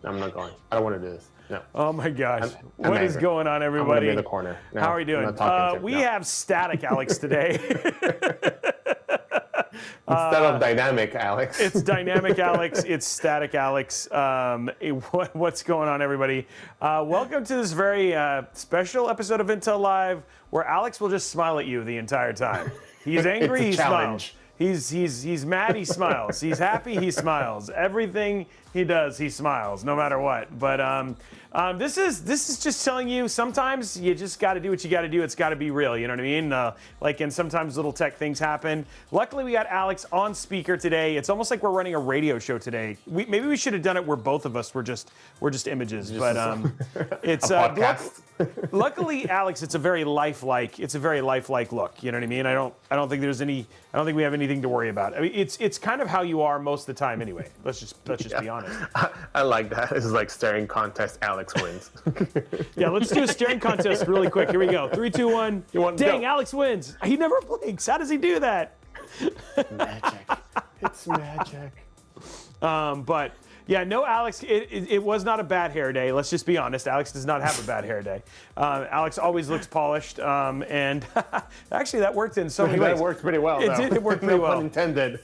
I'm not going. I don't want to do this. No. Oh my gosh. I'm What is angry. going on, I'm going everybody? to be in the corner. No, How are you I'm doing? not talking to We no. have static Alex today. Instead of dynamic, Alex. It's dynamic Alex. It's static Alex. What's going on, everybody? Welcome to this very special episode of Intel Live, where Alex will just smile at you the entire time. He's angry, he smiles. He's mad, he smiles. He's happy, he smiles. Everything he does, he smiles, no matter what. But this is just telling you, sometimes you just got to do what you got to do. It's got to be real. You know what I mean? And sometimes little tech things happen. Luckily, we got Alex on speaker today. It's almost like we're running a radio show today. Maybe we should have done it where both of us were just images. But it's a podcast. Luckily, Alex, it's a very lifelike look. You know what I mean? I don't think we have anything to worry about. I mean, it's kind of how you are most of the time anyway. Let's just be honest. I like that. It's like staring contest. Alex wins. Yeah, let's do a staring contest really quick. Here we go. 3, 2, 1. Dang, Alex wins. He never blinks. How does he do that? Magic. It's magic. But yeah, no, Alex, it was not a bad hair day. Let's just be honest. Alex does not have a bad hair day. Alex always looks polished, and actually that worked in so many ways. That worked pretty well. It worked pretty well. No pun intended.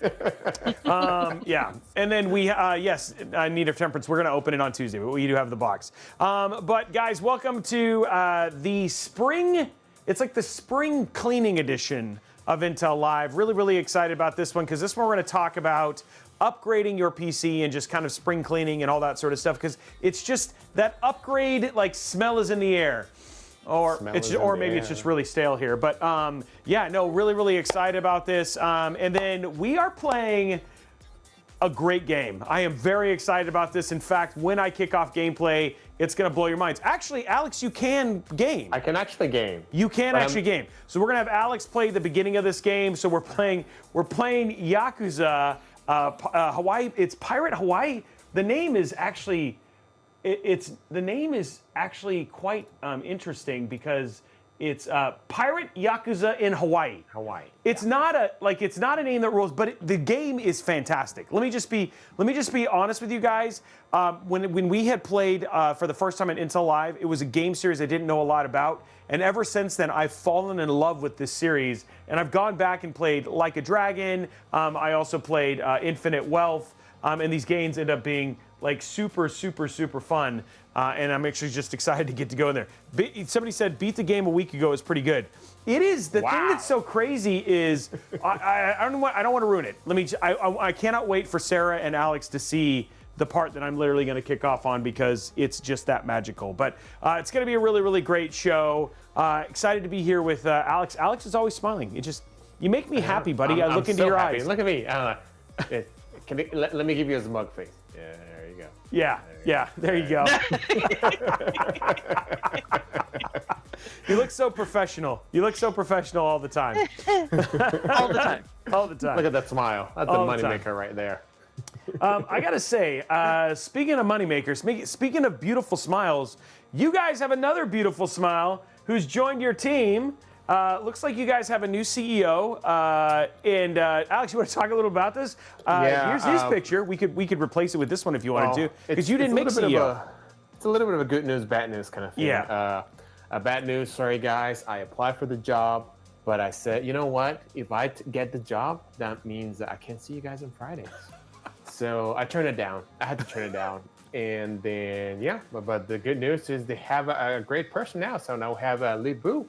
Yeah, and then we, yes, Need of Temperance, we're going to open it on Tuesday, but we do have the box. But guys, welcome to the spring, it's like the spring cleaning edition of Intel Live. Really, really excited about this one, because this one we're going to talk about upgrading your PC and just kind of spring cleaning and all that sort of stuff, because it's just that upgrade, like, smell is in the air. Or maybe it's just really stale here. But yeah, no, really, really excited about this. And then we are playing a great game. I am very excited about this. In fact, when I kick off gameplay, it's going to blow your minds. Actually, Alex, you can game. I can actually game. You can actually game. So we're going to have Alex play the beginning of this game. So we're playing Yakuza Hawaii. It's Pirate Hawaii. The name is actually quite interesting, because it's Pirate Yakuza in Hawaii. It's not a name that rules, but the game is fantastic. Let me just be honest with you guys. When we had played for the first time at Intel Live, it was a game series I didn't know a lot about, and ever since then I've fallen in love with this series, and I've gone back and played Like a Dragon. I also played Infinite Wealth, and these games end up being like super, super, super fun, and I'm actually just excited to get to go in there. Somebody said beat the game a week ago is pretty good. It is. The thing that's so crazy is I don't want to ruin it. I cannot wait for Sarah and Alex to see the part that I'm literally going to kick off on, because it's just that magical. But it's going to be a really, really great show. Excited to be here with Alex. Alex is always smiling. You make me happy, buddy. I look into your eyes. Look at me. Let me give you a smug face. Yeah, there you go. Yeah, there you go. You look so professional. You look so professional all the time. All the time. All the time. Look at that smile. That's a moneymaker right there. I gotta say, speaking of moneymakers, speaking of beautiful smiles, you guys have another beautiful smile who's joined your team. Looks like you guys have a new CEO. And Alex, you want to talk a little about this? Here's his picture. We could replace it with this one if you wanted to, because you didn't make CEO. It's a little bit of a good news, bad news kind of thing. Yeah. Bad news. Sorry, guys. I applied for the job, but I said, you know what? If I get the job, that means that I can't see you guys on Fridays. So I turned it down. I had to turn it down. And then, yeah, but the good news is they have a great person now. So now we have Lee Boo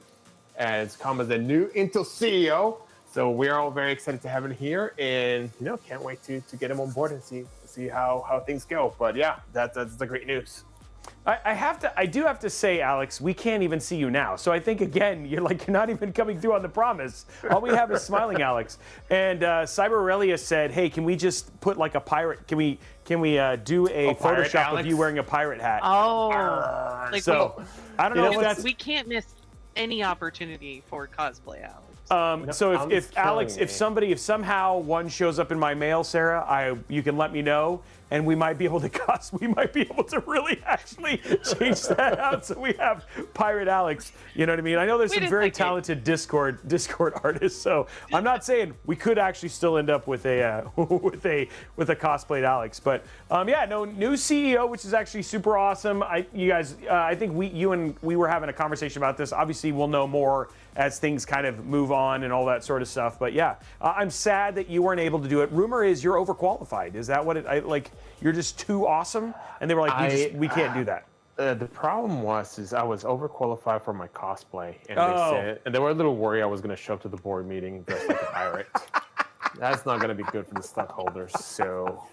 as come as the new Intel CEO. So we're all very excited to have him here, and can't wait to get him on board and see how things go. But yeah, that's the great news. I do have to say, Alex, we can't even see you now. So I think, again, you're not even coming through on the promise. All we have is smiling, Alex. And Cyber Aurelia said, hey, can we just put like a pirate? Can we do a Photoshop of you wearing a pirate hat? Oh. So I don't know if that's... We can't miss any opportunity for cosplay, Alex. So if Alex, if somehow one shows up in my mail, Sarah, you can let me know, and we might be able to really actually change that out. So we have Pirate Alex. You know what I mean? I know there's some very talented Discord artists. So I'm not saying we could actually still end up with a with a cosplayed Alex. But new CEO, which is actually super awesome. You guys, I think we were having a conversation about this. Obviously, we'll know more as things kind of move on and all that sort of stuff. But yeah, I'm sad that you weren't able to do it. Rumor is you're overqualified. Is that what you're just too awesome? And they were like, we can't do that. The problem is I was overqualified for my cosplay, and they were a little worried I was going to show up to the board meeting dressed like a pirate. That's not going to be good for the stockholders. So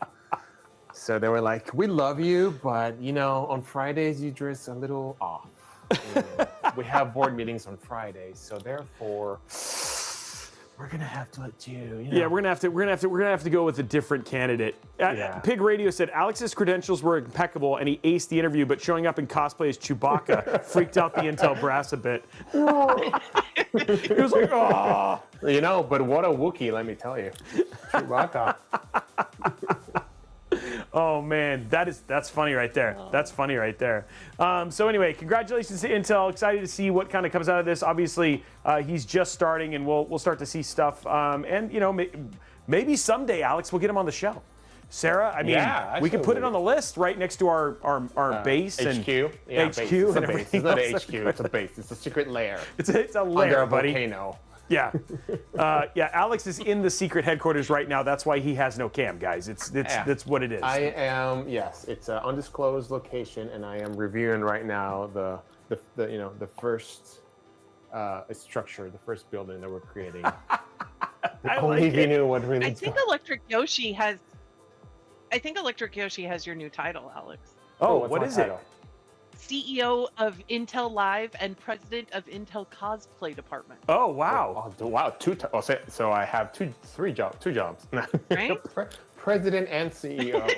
they were like, we love you, but on Fridays you dress a little off. We have board meetings on Fridays, so therefore we're gonna have to let you. Yeah, we're gonna have to go with a different candidate. Pig Radio said Alex's credentials were impeccable and he aced the interview, but showing up in cosplay as Chewbacca freaked out the Intel brass a bit. He was like, oh. But what a Wookiee, let me tell you, Chewbacca. Oh man, that's funny right there. That's funny right there. So anyway, congratulations to Intel. Excited to see what kind of comes out of this. Obviously, he's just starting, and we'll start to see stuff. And maybe someday, Alex, we'll get him on the show. Sarah, I mean, we can put it on the list right next to our base HQ. and HQ. HQ It's and a base. everything. It's not else. a HQ. It's a base. It's a secret lair. It's a lair, under a buddy. volcano. Yeah. Alex is in the secret headquarters right now. That's why he has no cam, guys. That's what it is. I am, yes, it's an undisclosed location, and I am reviewing right now the first structure, the first building that we're creating. Only if you knew what really. I think Electric Yoshi has your new title, Alex. Oh, what is it? CEO of Intel Live and President of Intel Cosplay Department. Oh wow! Wow, so I have two jobs. Right? President and CEO.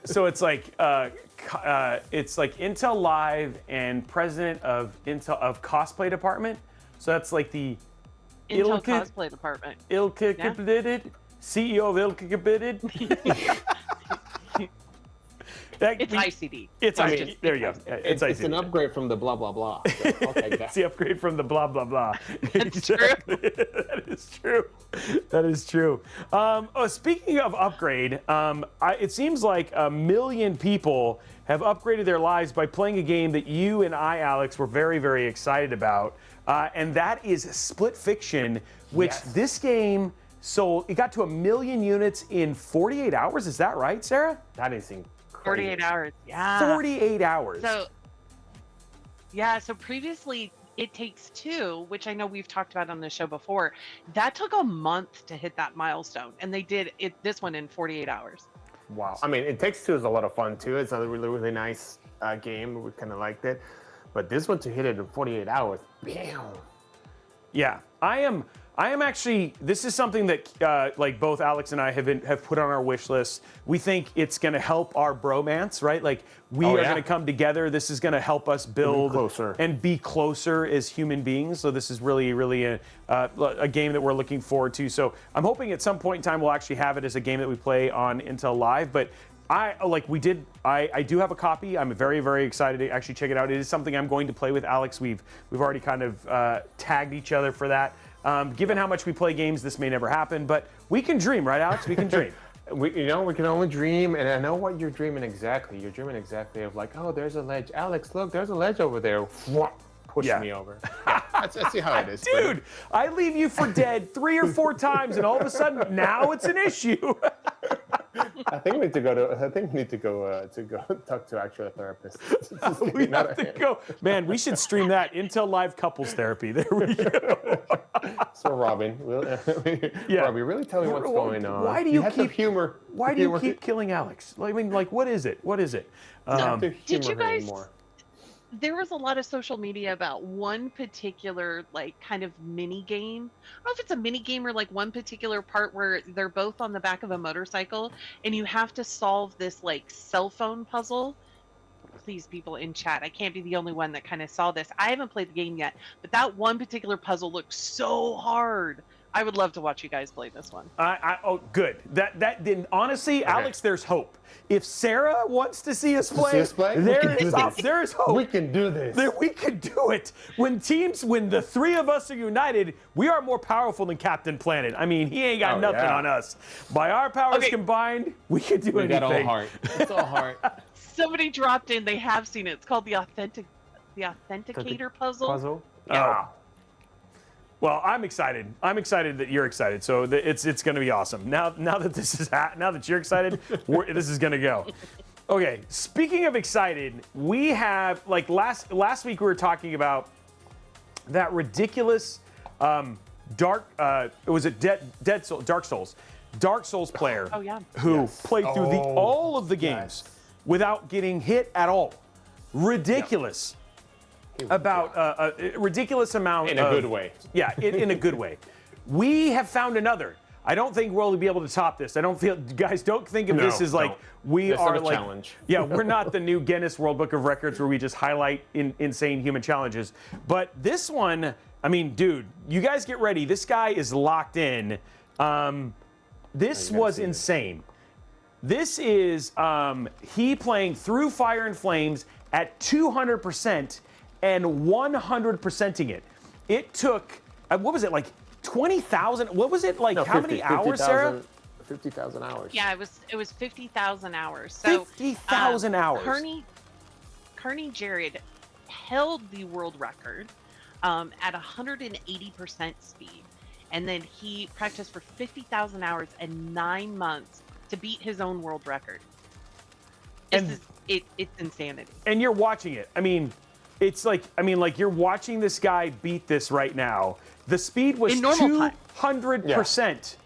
So it's like Intel Live and President of Cosplay Department. So that's like the Intel Cosplay Department. CEO of Ilkabitted. It's ICD. There you go. It's ICD. It's an upgrade from the blah blah blah. So it's the upgrade from the blah blah blah. That's true. That is true. That is true. Speaking of upgrade, it seems like 1 million people have upgraded their lives by playing a game that you and I, Alex, were very, very excited about, and that is Split Fiction, which this game sold. It got to 1 million units in 48 hours. Is that right, Sarah? That is incredible. 48 hours. Yeah. 48 hours. So previously It Takes Two, which I know we've talked about on the show before, that took a month to hit that milestone, and they did this one in 48 hours. Wow. I mean, It Takes Two is a lot of fun too. It's a really, really nice game. We kind of liked it. But this one to hit it in 48 hours, bam. Yeah, I am actually, this is something that like both Alex and I have put on our wish list. We think it's going to help our bromance, right? Like we are going to come together. This is going to help us build and be closer as human beings. So this is really, really a game that we're looking forward to. So I'm hoping at some point in time we'll actually have it as a game that we play on Intel Live. But I do have a copy. I'm very, very excited to actually check it out. It is something I'm going to play with Alex. We've already kind of tagged each other for that. Given how much we play games, this may never happen, but we can dream, right, Alex? We can dream. We can only dream, and I know what you're dreaming exactly. You're dreaming exactly of like, oh, there's a ledge. Alex, look, there's a ledge over there. Push me over. Yeah, that's how it is. Dude, I leave you for dead 3 or 4 times, and all of a sudden, now it's an issue. I think we need to go talk to actually a therapist. We have to go. Man, we should stream that Intel Live couples therapy. There we go. So Robin, Robbie, really tell me what's going on. Why do you keep humor? Why do you keep killing Alex? I mean, like, what is it? What is it? Did you guys? There was a lot of social media about one particular, like, kind of mini game. I don't know if it's a mini game or like one particular part where they're both on the back of a motorcycle and you have to solve this like cell phone puzzle. Please, people in chat, I can't be the only one that kind of saw this. I haven't played the game yet, but that one particular puzzle looked so hard. I would love to watch you guys play this one. Oh, good. That then honestly, okay. Alex, there's hope. If Sarah wants to see us play, there is hope. We can do this. We can do it. When the three of us are united, we are more powerful than Captain Planet. I mean, he ain't got nothing on us. By our powers combined, we can do anything. We got all heart. It's all heart. Somebody dropped in. They have seen it. It's called the Authenticator Puzzle. Yeah. Oh. Well, I'm excited. I'm excited that you're excited. So it's going to be awesome. Now that you're excited, this is going to go. Okay. Speaking of excited, we have like last week we were talking about that ridiculous Dark Souls player who played through all of the games without getting hit at all. Ridiculous. Yep. About a ridiculous amount in a good way. Yeah, in a good way. We have found another. I don't think we'll be able to top this. Don't think of this as like we are like challenge. Yeah, we're not the new Guinness World Book of Records where we just highlight insane human challenges. But this one, I mean, dude, you guys get ready. This guy is locked in. This was insane. This is he playing Through Fire and Flames at 200%. And 100%ing it. It took, what was it, like 20,000? What was it, like, how many hours, Sarah? 50,000 hours. Yeah, it was 50,000 hours. So 50,000 hours. Kearney Jared held the world record at 180% speed. And then he practiced for 50,000 hours and 9 months to beat his own world record. It's insanity. And you're watching it. I mean, it's like, you're watching this guy beat this right now. The speed was 200%.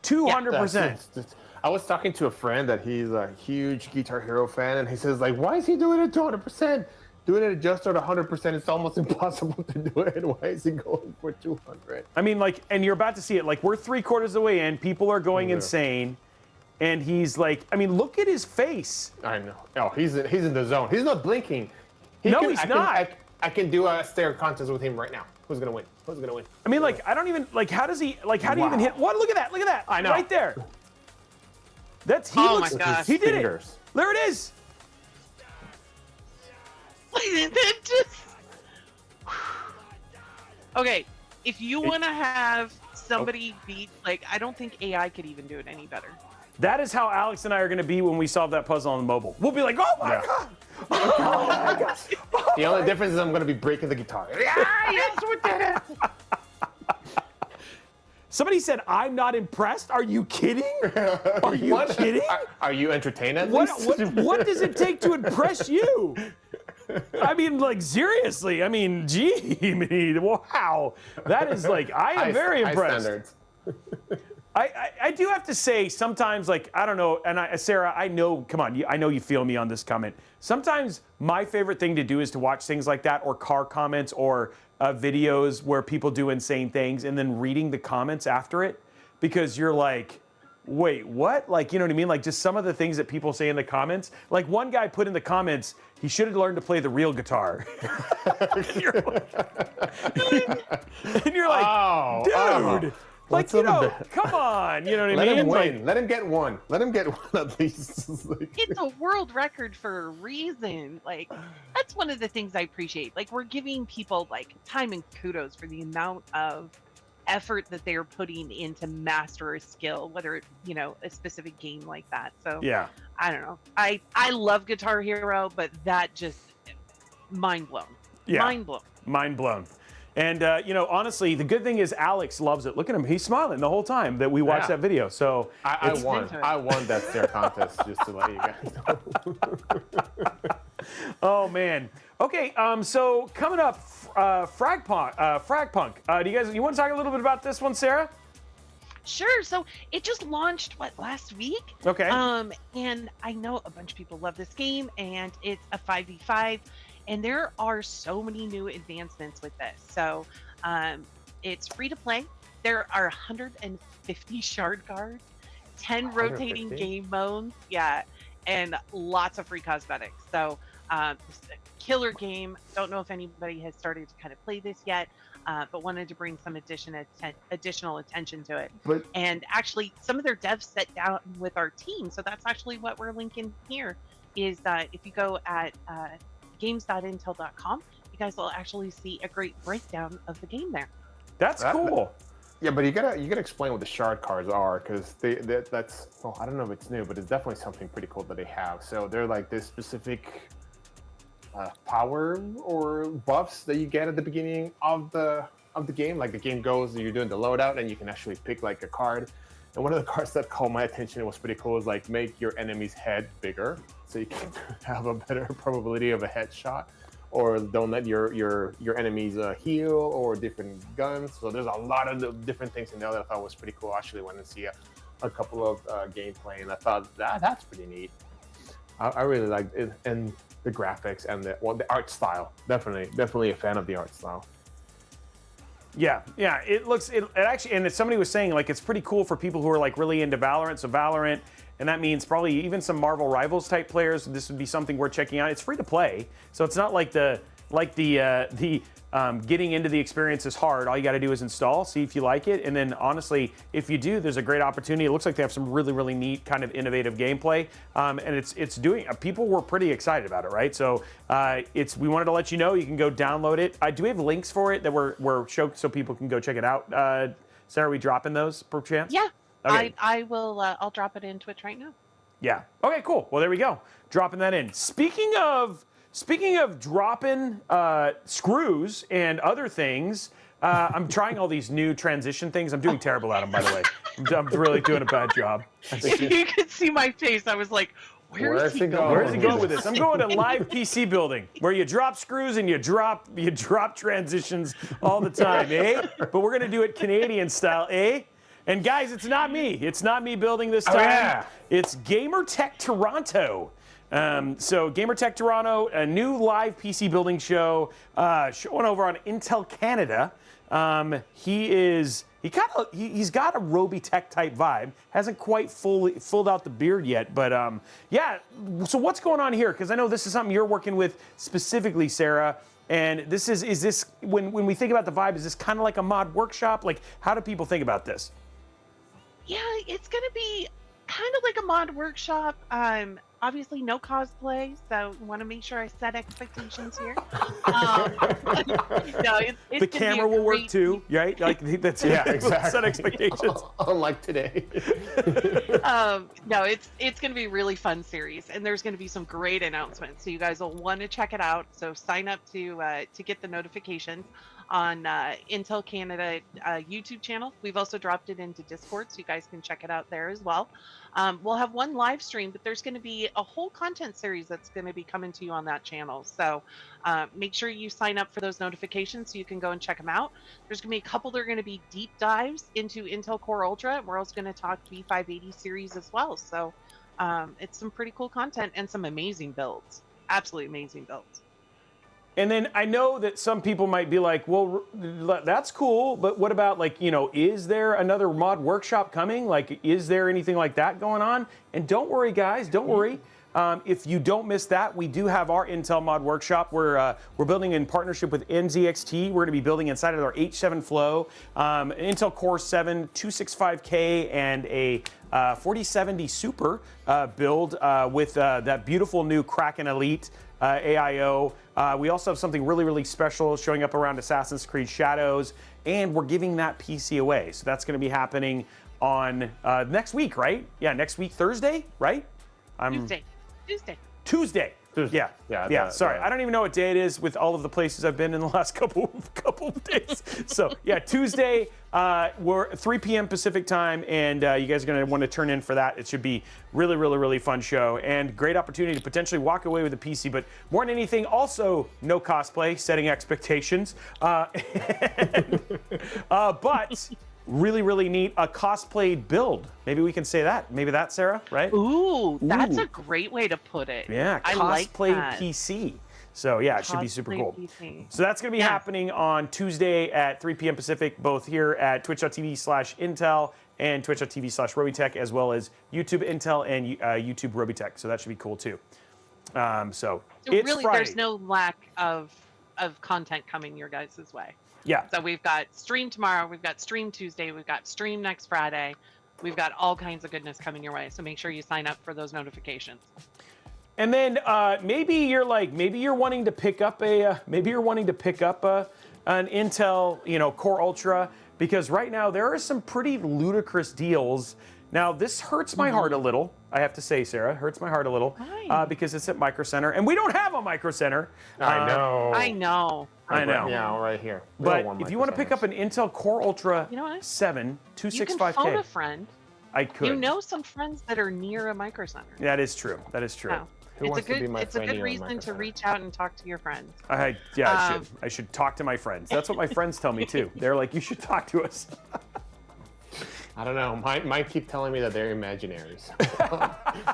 200%. I was talking to a friend that he's a huge Guitar Hero fan, and he says, like, why is he doing it 200%? Doing it just at 100%, it's almost impossible to do it. Why is he going for 200? I mean, like, and you're about to see it. Like, we're 3/4 of the way in. People are going insane. And he's like, I mean, look at his face. I know. Oh, he's in the zone. He's not blinking. He's not. I can do a stare contest with him right now. Who's gonna win? Who's gonna win? I mean, like, I don't even like. How does he like? How do you even hit? What? Look at that! Look at that! I know. Right there. That's he. Oh looks, my gosh! He did it. There it is. Okay, if you want to have somebody beat, like, I don't think AI could even do it any better. That is how Alex and I are going to be when we solve that puzzle on the mobile. We'll be like, oh my God. Oh my gosh. The only difference is I'm going to be breaking the guitar. Yes, we did it. Somebody said, I'm not impressed. Are you kidding? Are you kidding? Are you entertained at least? What does it take to impress you? I mean, like, seriously. I mean, gee, wow. That is like, I am very impressed. Standards. I do have to say, sometimes, like, I don't know, and Sarah, I know, come on, I know you feel me on this comment. Sometimes my favorite thing to do is to watch things like that, or car comments, or videos where people do insane things, and then reading the comments after it, because you're like, wait, what? Like, you know what I mean? Like, just some of the things that people say in the comments. Like, one guy put in the comments, he should have learned to play the real guitar. And you're like, dude. Like, you know, come on, you know what I mean? Let him win. Let him get one. Let him get one at least. It's a world record for a reason. Like, that's one of the things I appreciate. Like, we're giving people, like, time and kudos for the amount of effort that they're putting in to master a skill, whether it's, you know, a specific game like that. So, yeah, I don't know. I love Guitar Hero, but that just, mind blown. Yeah. Mind blown. Mind blown. And, you know, honestly, the good thing is Alex loves it. Look at him. He's smiling the whole time that we watched that video. So I won that stare contest, just to let you guys know. Oh, man. Okay, so coming up, FragPunk. You want to talk a little bit about this one, Sarah? Sure. So it just launched, last week? Okay. And I know a bunch of people love this game, and it's a 5v5. And there are so many new advancements with this. So it's free to play. There are 150 shard cards, 10 rotating game modes. Yeah. and lots of free cosmetics. So killer game. Don't know if anybody has started to kind of play this yet, but wanted to bring some additional attention to it. And actually, some of their devs sat down with our team. So that's actually what we're linking here. Is if you go at games.intel.com, you guys will actually see a great breakdown of the game there. That's cool. Yeah, but you gotta explain what the shard cards are, because that's well, I don't know if it's new, but it's definitely something pretty cool that they have. So they're like this specific power or buffs that you get at the beginning of the game. Like the game goes, you're doing the loadout, and you can actually pick like a card. And one of the cards that caught my attention and was pretty cool is like make your enemy's head bigger, so you can have a better probability of a headshot. Or don't let your enemies heal, or different guns. So there's a lot of different things in there that I thought was pretty cool. I actually went and see a couple of gameplay, and I thought that's pretty neat. I really liked it, and the graphics and the art style. Definitely a fan of the art style. Yeah, it actually, and somebody was saying like it's pretty cool for people who are like really into Valorant. So Valorant, and that means probably even some Marvel Rivals type players. This would be something worth checking out. It's free to play, so it's not like the getting into the experience is hard. All you got to do is install, see if you like it, and then honestly, if you do, there's a great opportunity. It looks like they have some really neat kind of innovative gameplay, and it's doing. People were pretty excited about it, right? So we wanted to let you know you can go download it. Do we have links for it that were shown so people can go check it out? Sarah, are we dropping those per chance? Yeah. Okay. I will. I'll drop it in Twitch right now. Yeah. Okay. Cool. Well, there we go. Dropping that in. Speaking of dropping screws and other things, I'm trying all these new transition things. I'm doing terrible at them, by the way. I'm really doing a bad job. If you could see my face, I was like, Where is he going? Where is he going with this? I'm going to live PC building, where you drop screws and you drop transitions all the time, eh? But we're gonna do it Canadian style, eh? And guys, it's not me. It's not me building this time. Yeah. It's Gamertech Toronto. So Gamertech Toronto, a new live PC building show, showing over on Intel Canada. He's got a Roby Tech type vibe. Hasn't quite filled out the beard yet, but yeah. So what's going on here? Because I know this is something you're working with specifically, Sarah. And this is this when we think about the vibe, is this kind of like a mod workshop? Like, how do people think about this? Yeah, it's gonna be kind of like a mod workshop. Obviously no cosplay, so want to make sure I set expectations here. No, it's the camera will work too, right? Like that's exactly. Set expectations. Unlike today. No, it's going to be a really fun series, and there's going to be some great announcements. So you guys will want to check it out. So sign up to get the notifications on Intel Canada YouTube channel. We've also dropped it into Discord, so you guys can check it out there as well. We'll have one live stream, but there's going to be a whole content series that's going to be coming to you on that channel. So make sure you sign up for those notifications so you can go and check them out. There's going to be a couple that are going to be deep dives into Intel Core Ultra. We're also going to talk B580 series as well. So it's some pretty cool content and some amazing builds. Absolutely amazing builds. And then I know that some people might be like, well, that's cool, but what about, like, you know, is there another mod workshop coming? Like, is there anything like that going on? And don't worry, guys, don't worry. If you don't miss that, we do have our Intel Mod Workshop. We're building in partnership with NZXT. We're going to be building inside of our H7 Flow, Intel Core 7 265K, and a 4070 Super build with that beautiful new Kraken Elite AIO. We also have something really special showing up around Assassin's Creed Shadows, and we're giving that PC away. So that's going to be happening on next week, right? Yeah, next week, Thursday, right? Tuesday. Yeah. Sorry, I don't even know what day it is with all of the places I've been in the last couple of days. So yeah, Tuesday, we're 3 p.m. Pacific time, and you guys are going to want to turn in for that. It should be really fun show, and great opportunity to potentially walk away with a PC. But more than anything, also no cosplay, setting expectations. But really neat, a cosplay build. Maybe we can say that. Maybe that, Sarah, right? Ooh, that's a great way to put it. Yeah, I like cosplay that. PC. So yeah, it should be super cool. PC. So that's going to be happening on Tuesday at 3 p.m. Pacific, both here at twitch.tv/Intel and twitch.tv/Robitech, as well as YouTube Intel and YouTube Robitech. So that should be cool too. So it's really, Friday. There's no lack of content coming your guys' way. Yeah. So we've got stream tomorrow, we've got stream Tuesday, we've got stream next Friday. We've got all kinds of goodness coming your way. So make sure you sign up for those notifications. And then maybe you're wanting to pick up an Intel, Core Ultra, because right now there are some pretty ludicrous deals. Now this hurts my heart a little, I have to say, Sarah. Hurts my heart a little because it's at Micro Center, and we don't have a Micro Center. I know. Yeah, right here. But if you want to pick up an Intel Core Ultra 7 265K, you can phone a friend. I could. You know some friends that are near a Micro Center. That is true. Oh. It's a good reason to reach out and talk to your friends. I should talk to my friends. That's what my friends tell me too. They're like, you should talk to us. I don't know. Mine keep telling me that they're imaginaries.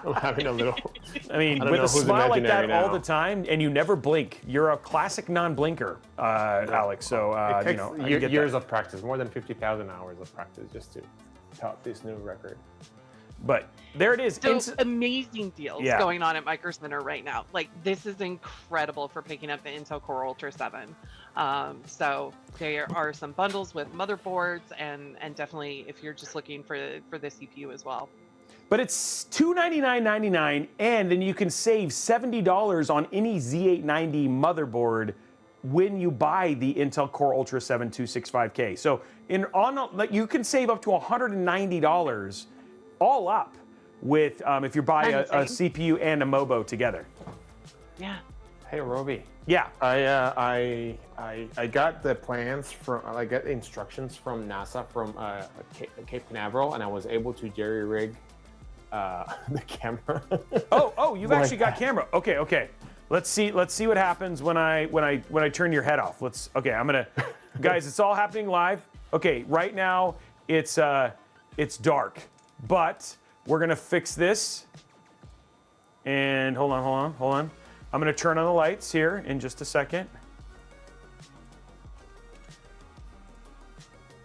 I'm having a little. I mean, with a smile like that all the time, and you never blink. You're a classic non-blinker, Alex. So it takes years that. of practice, more than 50,000 hours of practice just to top this new record. But there it is. So amazing deals going on at Micro Center right now. Like, this is incredible for picking up the Intel Core Ultra 7. So there are some bundles with motherboards and definitely if you're just looking for the CPU as well. But it's $299.99, and then you can save $70 on any Z890 motherboard when you buy the Intel Core Ultra 7 265K. So you can save up to $190 all up with if you buy a CPU and a MOBO together. Yeah. Hey, Roby. Yeah. I got the plans I got instructions from NASA from Cape Canaveral, and I was able to jerry rig the camera. You've actually got camera. Okay. Let's see what happens when I turn your head off. I'm gonna guys, it's all happening live. Okay, right now it's dark. But we're gonna fix this. And hold on. I'm gonna turn on the lights here in just a second.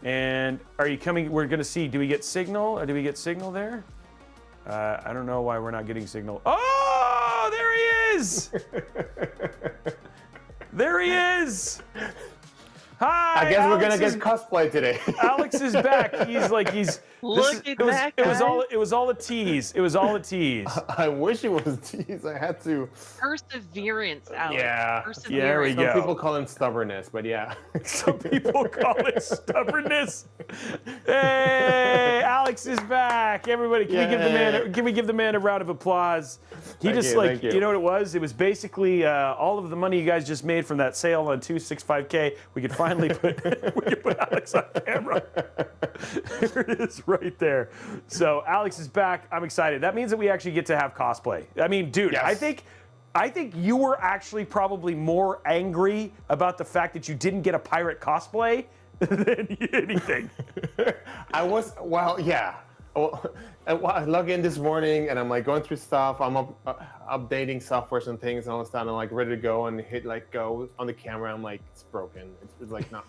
And are you coming? We're gonna see, do we get signal or do we get signal there? I don't know why we're not getting signal. Oh, there he is! There he is! Hi, I guess we're gonna get cosplay today. Alex is back. It was all a tease. It was all a tease. I wish it was a tease. I had to. Perseverance, Alex. Yeah. There we go. Some people call it stubbornness, but yeah. Some people call it stubbornness. Hey, Alex is back. Everybody, can we give the man a round of applause? Thank you. You know what it was? It was basically all of the money you guys just made from that sale on 265K. We could finally put Alex on camera. There it is right there. So Alex is back. I'm excited. That means that we actually get to have cosplay. I mean, dude, yes. I think you were actually probably more angry about the fact that you didn't get a pirate cosplay than anything. I was, yeah. Well, I log in this morning and I'm like going through stuff. I'm updating softwares and things and all this stuff. And I'm like ready to go and hit like go on the camera. I'm like, it's broken. It's like not.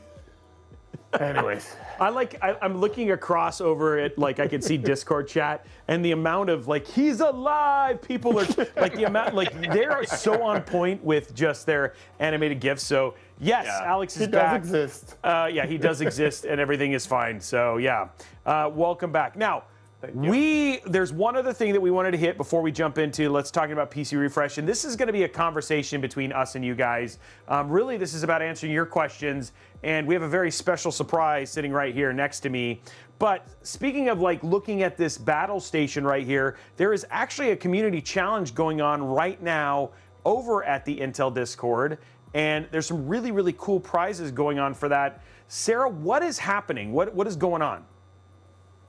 Anyways, I'm looking across over it, like I can see Discord chat, and the amount of like he's alive people are like the amount like they're so on point with just their animated gifs. So yes, Alex is back. He does exist. He does exist, and everything is fine. So yeah, welcome back. Now there's one other thing that we wanted to hit before we jump into let's talk about PC refresh, and this is going to be a conversation between us and you guys. Really, this is about answering your questions. And we have a very special surprise sitting right here next to me. But speaking of like looking at this battle station right here, there is actually a community challenge going on right now over at the Intel Discord. And there's some really, really cool prizes going on for that. Sarah, what is happening? What is going on?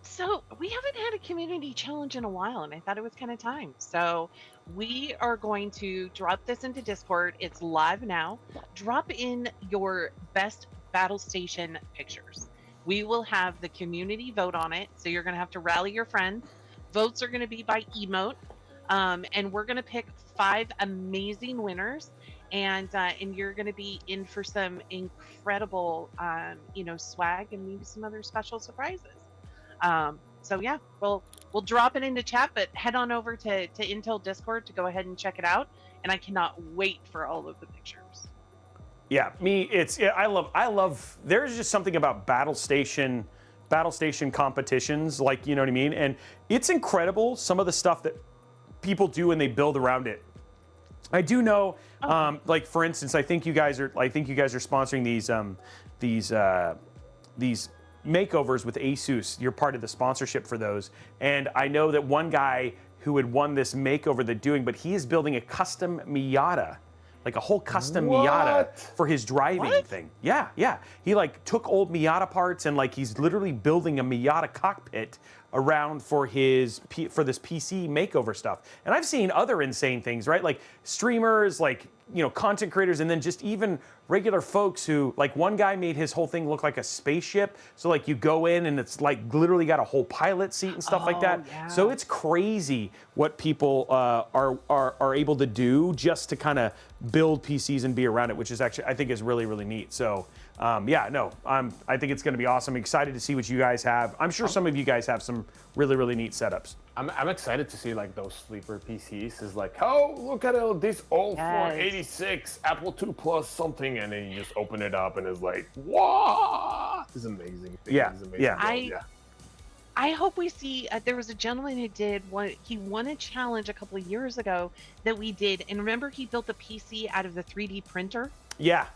So we haven't had a community challenge in a while, and I thought it was kind of time. So we are going to drop this into Discord. It's live now. Drop in your best battle station pictures. We will have the community vote on it. So you're going to have to rally your friends. Votes are going to be by emote. And we're going to pick 5 amazing winners. And you're going to be in for some incredible, swag and maybe some other special surprises. So yeah, we'll drop it into chat, but head on over to Intel Discord to go ahead and check it out. And I cannot wait for all of the pictures. Yeah, I love. There's just something about battle station competitions, like, you know what I mean? And it's incredible some of the stuff that people do and they build around it. I do know, like, for instance, I think you guys are sponsoring these makeovers with Asus. You're part of the sponsorship for those. And I know that one guy who had won this makeover they're doing, but he is building a custom Miata. Like a whole custom Miata for his driving thing. Yeah, yeah. He like took old Miata parts and like he's literally building a Miata cockpit around for this PC makeover stuff. And I've seen other insane things, right? Like streamers, like, you know, content creators, and then just even regular folks who, like, one guy made his whole thing look like a spaceship. So like you go in and it's like literally got a whole pilot seat and stuff like that. Yeah. So it's crazy what people are able to do just to kind of build PCs and be around it, which is actually, I think, is really, really neat. So yeah, no, I think it's going to be awesome. I'm excited to see what you guys have. I'm sure some of you guys have some really, really neat setups. I'm excited to see like those sleeper PCs. Is like, oh, look at this old 486 Apple II Plus something, and then you just open it up and it's like, wow, this is amazing. Yeah, I hope we see. There was a gentleman who did one. He won a challenge a couple of years ago that we did, and remember he built a PC out of the 3D printer. Yeah.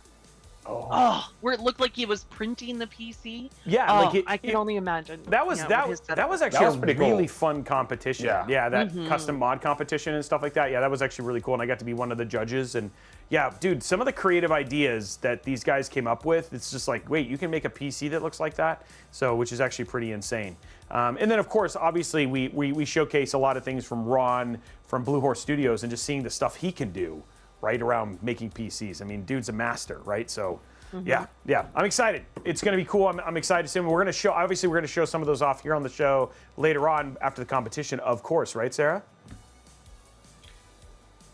Oh, where it looked like he was printing the PC. Yeah, like I can only imagine. That was actually a really fun competition. Yeah, that custom mod competition and stuff like that. Yeah, that was actually really cool, and I got to be one of the judges. And yeah, dude, some of the creative ideas that these guys came up with, it's just like, wait, you can make a PC that looks like that? So, which is actually pretty insane. And then, of course, obviously, we showcase a lot of things from Ron from Blue Horse Studios and just seeing the stuff he can do right around making PCs. I mean, dude's a master, right? So, yeah, I'm excited. It's going to be cool. I'm excited to see him. We're going to show some of those off here on the show later on after the competition, of course, right, Sarah?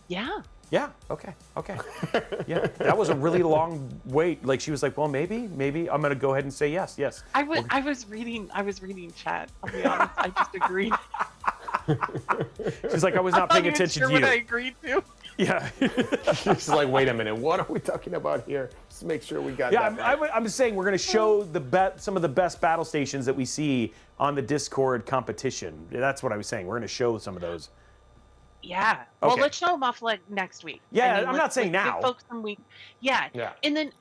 Yeah. Yeah. Okay. Yeah, that was a really long wait. Like she was like, well, maybe I'm going to go ahead and say yes. I was reading chat. I'll be honest. I just agreed. She's like, I was not paying attention to you. What I agreed to. Yeah. She's like, wait a minute, what are we talking about here? Just make sure we got that right. I'm just saying we're going to show some of the best battle stations that we see on the Discord competition. That's what I was saying. We're going to show some of those. Yeah. Okay. Well, let's show them off like next week. Yeah, I'm not saying now. Give folks some week. Yeah. And then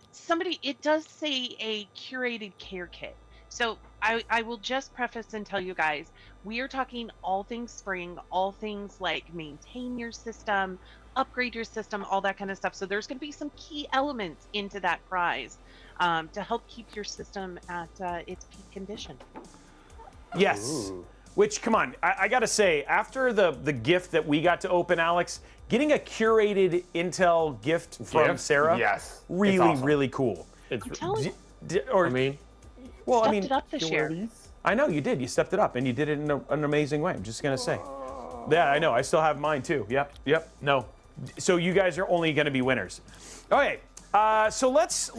it does say a curated care kit. So I will just preface and tell you guys, we are talking all things spring, all things like maintain your system, upgrade your system, all that kind of stuff. So there's going to be some key elements into that prize to help keep your system at its peak condition. Yes. Ooh. Which, come on, I got to say, after the gift that we got to open, Alex, getting a curated Intel gift from Sarah, really, awesome. Really cool. I'm telling you. Stepped it up this year. I know you did. You stepped it up, and you did it in an amazing way. I'm just gonna say. Yeah, I know. I still have mine too. Yep. No. So you guys are only gonna be winners. Okay. So let's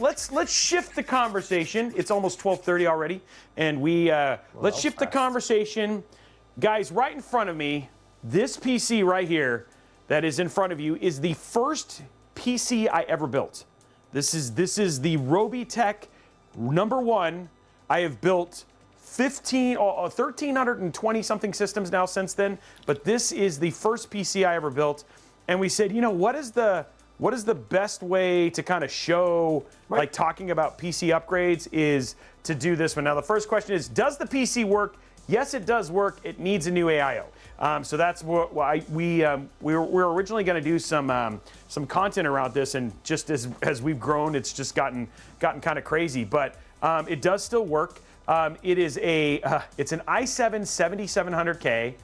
shift the conversation. It's almost 12:30 already, and let's shift the conversation, guys. Right in front of me, this PC right here, that is in front of you, is the first PC I ever built. This is the Robitech #1. I have built 1,320 something systems now since then, but this is the first PC I ever built. And we said, what is the best way to kind of show, like talking about PC upgrades, is to do this one. Now, the first question is, does the PC work? Yes, it does work. It needs a new AIO. So that's what we were originally going to do some content around this, and just as we've grown, it's just gotten kind of crazy. But it does still work. It's an i7 7700K.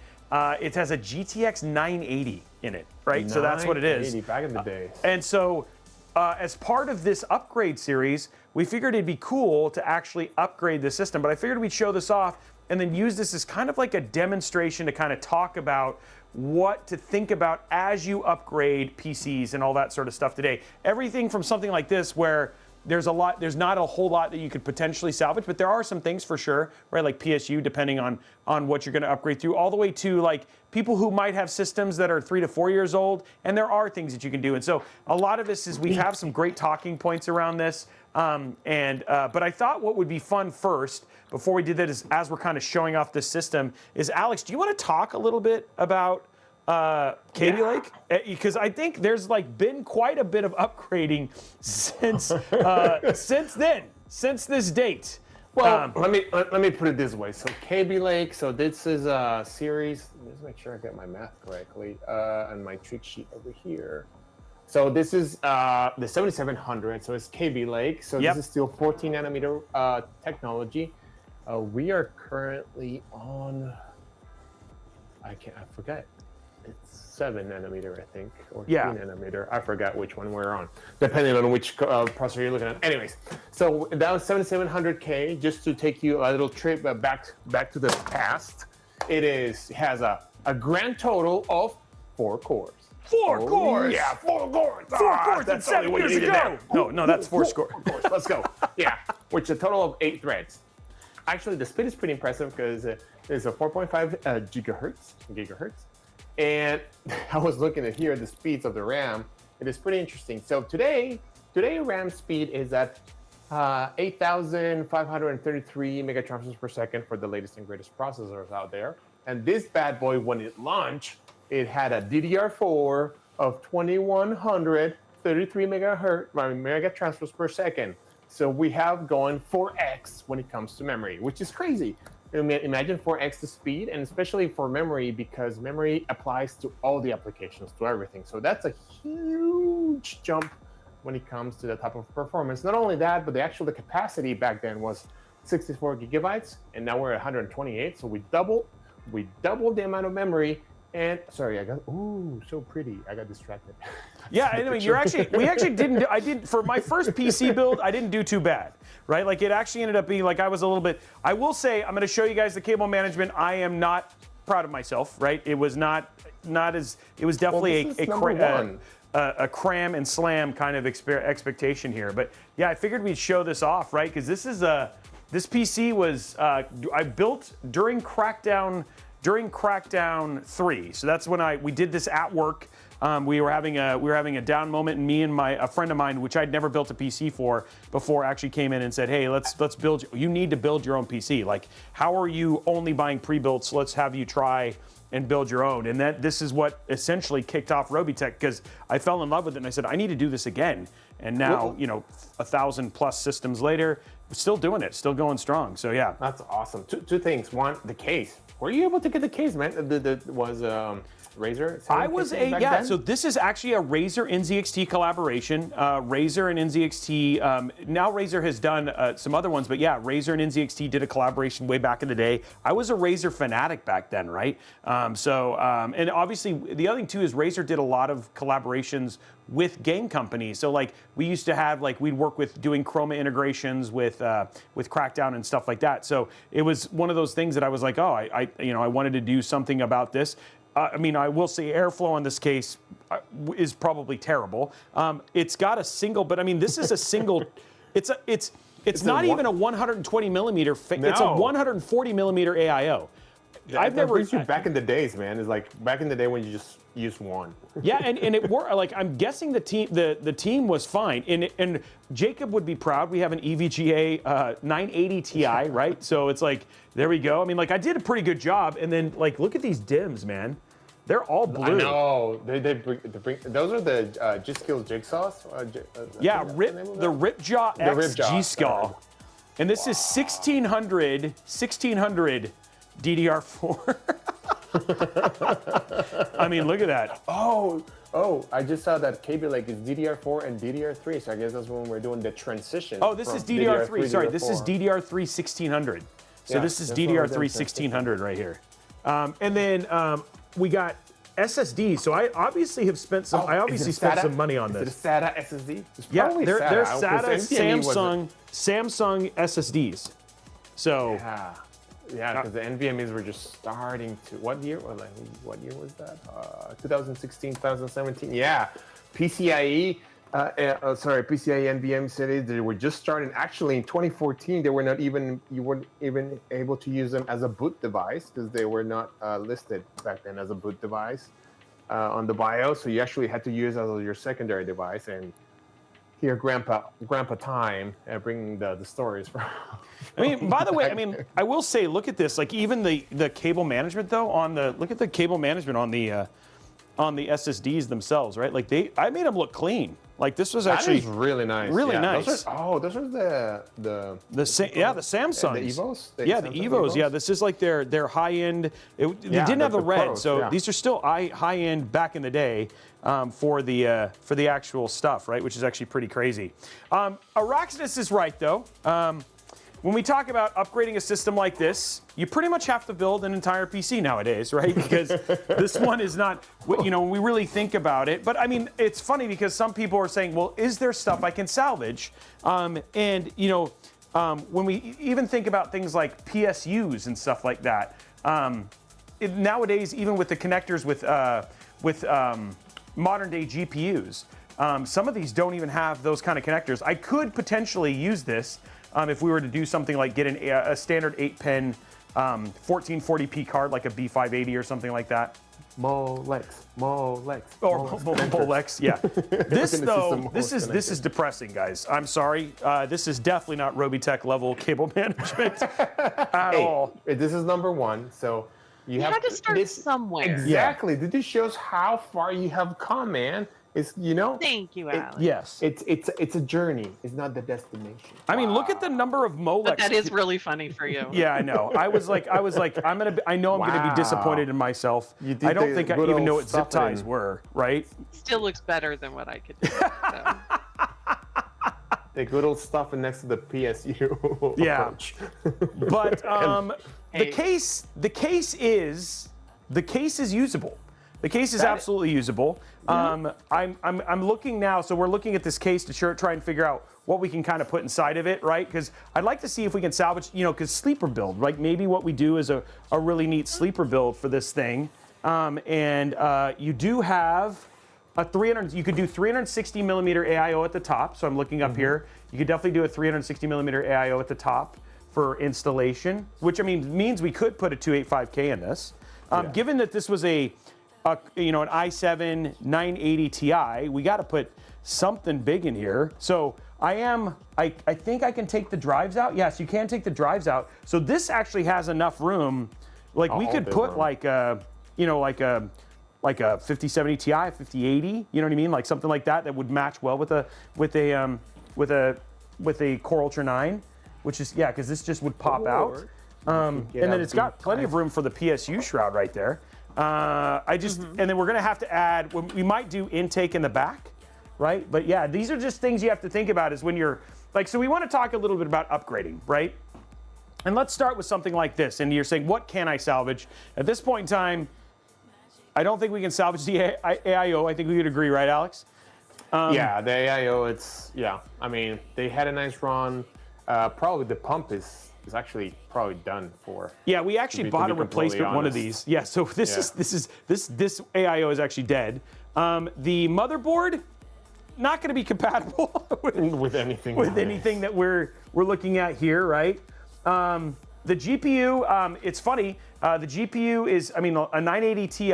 It has a GTX 980 in it, right? So that's what it is. Back in the day. And so, as part of this upgrade series, we figured it'd be cool to actually upgrade the system. But I figured we'd show this off and then use this as kind of like a demonstration to kind of talk about what to think about as you upgrade PCs and all that sort of stuff today. Everything from something like this where there's not a whole lot that you could potentially salvage, but there are some things for sure, right? Like PSU, depending on what you're going to upgrade through, all the way to like people who might have systems that are 3 to 4 years old, and there are things that you can do. And so a lot of this is we have some great talking points around this. But I thought what would be fun first, before we did that, is as we're kind of showing off this system, is Alex, do you want to talk a little bit about Kaby Lake? Because I think there's like been quite a bit of upgrading since this date. Well, let me put it this way. So Kaby Lake. So this is a series. Let's make sure I get my math correctly on my trick sheet over here. So this is the 7700. So it's Kaby Lake. So this is still 14 nanometer technology. We are currently on. I forget. It's 7 nanometer, I think, or 3 nanometer. I forgot which one we're on, depending on which processor you're looking at. Anyways, so that was 7700K. Just to take you a little trip back to the past, it has a grand total of 4 cores. 4 cores. Yeah, 4 cores. 4 cores. That's 7 years ago. No, that's 4 scores. 4 cores. Let's go. Yeah, which is a total of 8 threads. Actually, the speed is pretty impressive because it's a 4.5 gigahertz. And I was looking at here the speeds of the RAM. It is pretty interesting. So today RAM speed is at 8,533 megatransfers per second for the latest and greatest processors out there. And this bad boy, when it launched, it had a DDR4 of 2,133 megatransfers per second. So we have going 4x when it comes to memory, which is crazy. Imagine 4x the speed, and especially for memory, because memory applies to all the applications, to everything. So that's a huge jump when it comes to the type of performance. Not only that, but the capacity back then was 64 gigabytes, and now we're at 128. So we doubled the amount of memory. And sorry, so pretty. I got distracted. Yeah, anyway, I didn't for my first PC build, I didn't do too bad, right? Like it actually ended up being like I was a little bit. I will say, I'm going to show you guys the cable management. I am not proud of myself, right? It was not as. It was definitely a cram and slam kind of expectation here. But yeah, I figured we'd show this off, right? Because this PC was I built during Crackdown 3. So that's when we did this at work. We were having a down moment, and me and a friend of mine, which I'd never built a PC for before, actually came in and said, "Hey, let's build. You need to build your own PC. Like, how are you only buying pre-builts? Let's have you try and build your own." And this is what essentially kicked off Robitech, because I fell in love with it and I said, I need to do this again. And now, 1,000 plus systems later, we're still doing it, still going strong. So yeah, that's awesome. Two things. One, the case. Were you able to get the case, man? Was Razer? I was then? So this is actually a Razer NZXT collaboration. Razer and NZXT. Now Razer has done some other ones, but yeah, Razer and NZXT did a collaboration way back in the day. I was a Razer fanatic back then, right? And obviously the other thing too is Razer did a lot of collaborations with game companies. So like we used to have we'd work with doing Chroma integrations with Crackdown and stuff like that. So it was one of those things that I was like, oh, I wanted to do something about this. I will say airflow on this case is probably terrible. It's got a single, but this is a single. It's not even a 120 millimeter. It's a 140 millimeter AIO. I've never used it back in the days, man. It's like back in the day when you just used one. Yeah, and it worked. Like I'm guessing the team was fine, and Jacob would be proud. We have an EVGA 980 Ti, right? So it's like there we go. I did a pretty good job, and then look at these dims, man. They're all blue. I know. They bring those are the G-Skill jigsaws. Yeah, the Ripjaw X G-Skill, and this is 1600 DDR4. Look at that. Oh, I just saw that Kaby Lake is DDR4 and DDR3, so I guess that's when we're doing the transition. Oh, this is DDR3. Sorry, this is DDR3 1600. So this is DDR3 1600 right here. And then we got SSD. So I obviously have spent some. I obviously spent some money on this. Is it a SATA SSD? Yeah, they're SATA Samsung SSDs. So. Yeah, because the NVMEs were just starting to. What year was that? 2016, 2017. Yeah, PCIe PCIe NVMe cities, they were just starting. Actually, in 2014, they were not even, you weren't even able to use them as a boot device because they were not listed back then as a boot device on the BIOS. So you actually had to use it as your secondary device. And here, Grandpa Time bringing the stories from. I mean, by the way, I mean, I will say, look at this. Like even the cable management though look at the cable management on the SSDs themselves, right? Like I made them look clean. Like this was actually really nice. Really nice. Those are the Samsungs. The Evos. The Evos. Yeah, this is like their high end. They didn't have the red, Pros, so these are still high end back in the day for the actual stuff, right? Which is actually pretty crazy. Araxidus is right though. When we talk about upgrading a system like this, you pretty much have to build an entire PC nowadays, right? Because this one is not, when we really think about it. But I mean, it's funny because some people are saying, well, is there stuff I can salvage? When we even think about things like PSUs and stuff like that, nowadays, even with the connectors with modern day GPUs, some of these don't even have those kind of connectors. I could potentially use this if we were to do something like get a standard 8-pin 1440p card, like a B580 or something like that. Molex. Or Molex, yeah. This though, this is depressing, guys. I'm sorry. This is definitely not Robitech level cable management at all. This is number one, so you have to start somewhere. Exactly. Yeah. This shows how far you have come, man. It's Thank you, Alex. Yes. It's a journey. It's not the destination. I mean, look at the number of Molex. But that is really funny for you. Yeah, I know. I was like, I know I'm gonna be disappointed in myself. I don't think I even know what zip ties were, right? Still looks better than what I could do. So. The good old stuff next to the PSU. Yeah. But Hey. the case is usable. The case is absolutely usable. I'm looking now, so we're looking at this case to try and figure out what we can kind of put inside of it, right? Because I'd like to see if we can salvage, because sleeper build, like maybe what we do is a really neat sleeper build for this thing. You do have you could do 360 millimeter AIO at the top. So I'm looking up here. You could definitely do a 360 millimeter AIO at the top for installation, which means we could put a 285K in this. Given that this was an i7 980 Ti, we got to put something big in here. So I think I can take the drives out. Yes, you can take the drives out. So this actually has enough room. Like we could put like a 5070 Ti, 5080. You know what I mean? Like something like that would match well with a Core Ultra 9, which is because this just would pop out. And then it's got plenty of room for the PSU shroud right there. And then we're gonna have to add. We might do intake in the back, right? But yeah, these are just things you have to think about. Is when you're like, so we want to talk a little bit about upgrading, right? And let's start with something like this. And you're saying, what can I salvage? At this point in time, I don't think we can salvage the AIO. I think we would agree, right, Alex? The AIO. I mean, they had a nice run. Probably the pump is actually probably done for. Yeah, we actually bought a replacement one of these. Yeah, so this AIO is actually dead. The motherboard, not going to be compatible with anything that we're looking at here, right? The GPU, it's funny. The GPU is, a 980 Ti.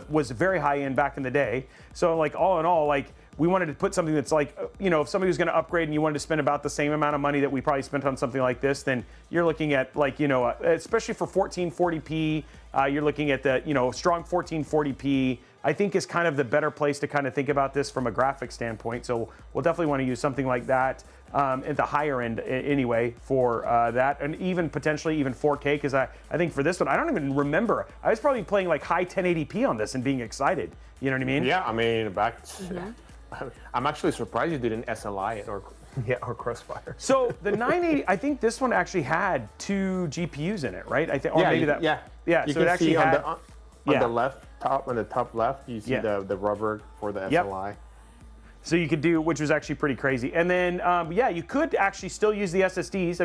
Was very high end back in the day. So like all in all, like we wanted to put something that's like, if somebody was going to upgrade and you wanted to spend about the same amount of money that we probably spent on something like this, then you're looking at like, especially for 1440p, you're looking at the, strong 1440p, I think is kind of the better place to kind of think about this from a graphics standpoint. So we'll definitely want to use something like that at the higher end anyway for that, and even potentially even 4K, because I think for this one, I don't even remember. I was probably playing like high 1080p on this and being excited. You know what I mean? Yeah, I'm actually surprised you didn't SLI it or Crossfire. So the 980, I think this one actually had 2 GPUs in it, right? So it actually had on the top left, you see the rubber for the SLI. So you could do, which was actually pretty crazy. And then, you could actually still use the SSDs.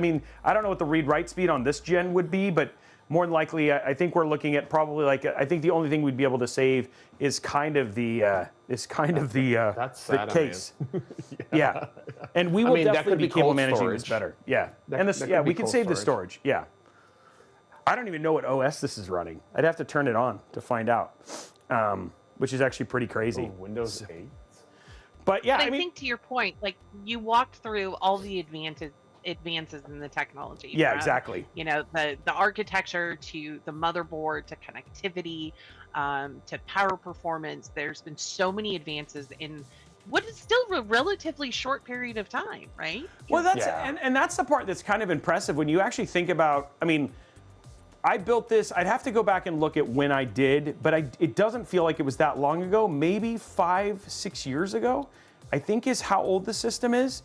I don't know what the read-write speed on this gen would be, but more than likely, I think we're looking at probably like, I think the only thing we'd be able to save is kind of the case. Yeah. And we will definitely be capable of managing this better. Yeah. We can save the storage. Yeah. I don't even know what OS this is running. I'd have to turn it on to find out, which is actually pretty crazy. Oh, Windows 8. But yeah, I think to your point, like you walked through all the advances in the technology. Yeah, from, exactly. You know, the architecture to the motherboard to connectivity to power performance. There's been so many advances in what is still a relatively short period of time, right? Well, and that's the part that's kind of impressive when you actually think about. I mean, I built this. I'd have to go back and look at when I did, but it doesn't feel like it was that long ago. Maybe 5-6 years ago, I think is how old the system is.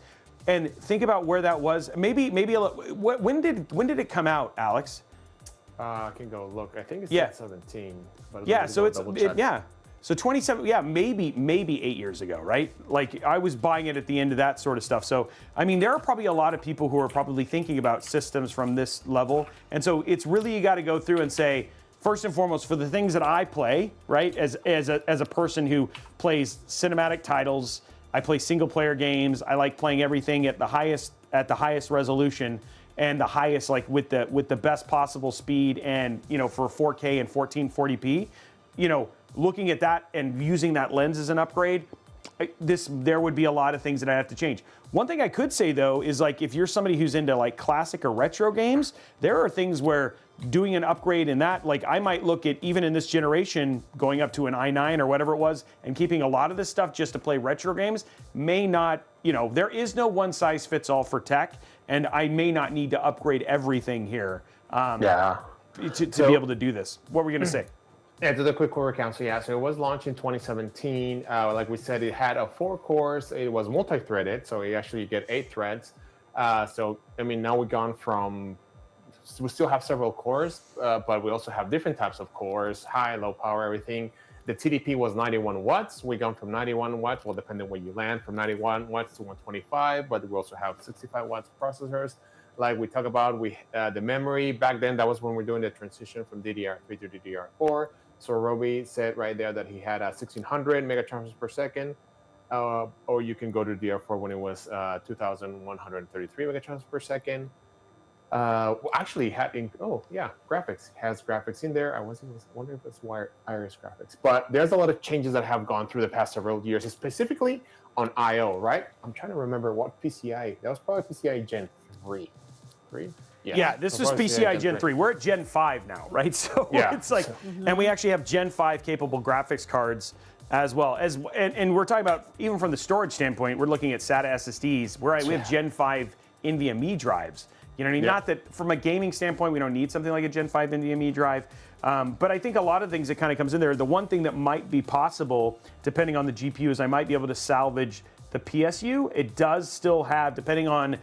And think about where that was. Maybe when did it come out, Alex? I can go look. I think it's 2017. But yeah, so it's So 27, maybe 8 years ago, right? Like I was buying it at the end of that sort of stuff. So I mean, there are probably a lot of people who are probably thinking about systems from this level, and so it's really you got to go through and say, first and foremost, for the things that I play, right? As a person who plays cinematic titles, I play single player games. I like playing everything at the highest resolution and the highest with the best possible speed, and for 4K and 1440p, looking at that and using that lens as an upgrade, there would be a lot of things that I have to change. One thing I could say though is if you're somebody who's into classic or retro games, there are things where doing an upgrade in that, I might look at even in this generation going up to an i9 or whatever it was and keeping a lot of this stuff just to play retro games may not, there is no one size fits all for tech, and I may not need to upgrade everything here to be able to do this. What were we gonna say? Yeah, to the quick core recount. So it was launched in 2017. Like we said, it had a 4 cores. It was multi-threaded, so you actually get 8 threads. So I mean, now we've gone from, we still have several cores, but we also have different types of cores, high, low power, everything. The TDP was 91 watts. We've gone from 91 watts, well, depending where you land, from 91 watts to 125, but we also have 65 watts processors. Like we talk about, the memory back then, that was when we're doing the transition from DDR3 to DDR4. So Roby said right there that he had 1600 megatransfers per second, or you can go to DDR4 when it was 2133 megatransfers per second. Actually, graphics has graphics in there. I was wondering if it's Iris graphics, but there's a lot of changes that have gone through the past several years, specifically on I/O. Right? I'm trying to remember what PCI. That was probably PCI Gen 3. Yeah, this was PCI Gen 3. We're at Gen 5 now, right? So it's and we actually have Gen 5 capable graphics cards as well. And we're talking about, even from the storage standpoint, we're looking at SATA SSDs. We have Gen 5 NVMe drives. You know what I mean? Yeah. Not that from a gaming standpoint, we don't need something like a Gen 5 NVMe drive. But I think a lot of things that kind of comes in there, the one thing that might be possible, depending on the GPU, is I might be able to salvage the PSU. It does still have, depending on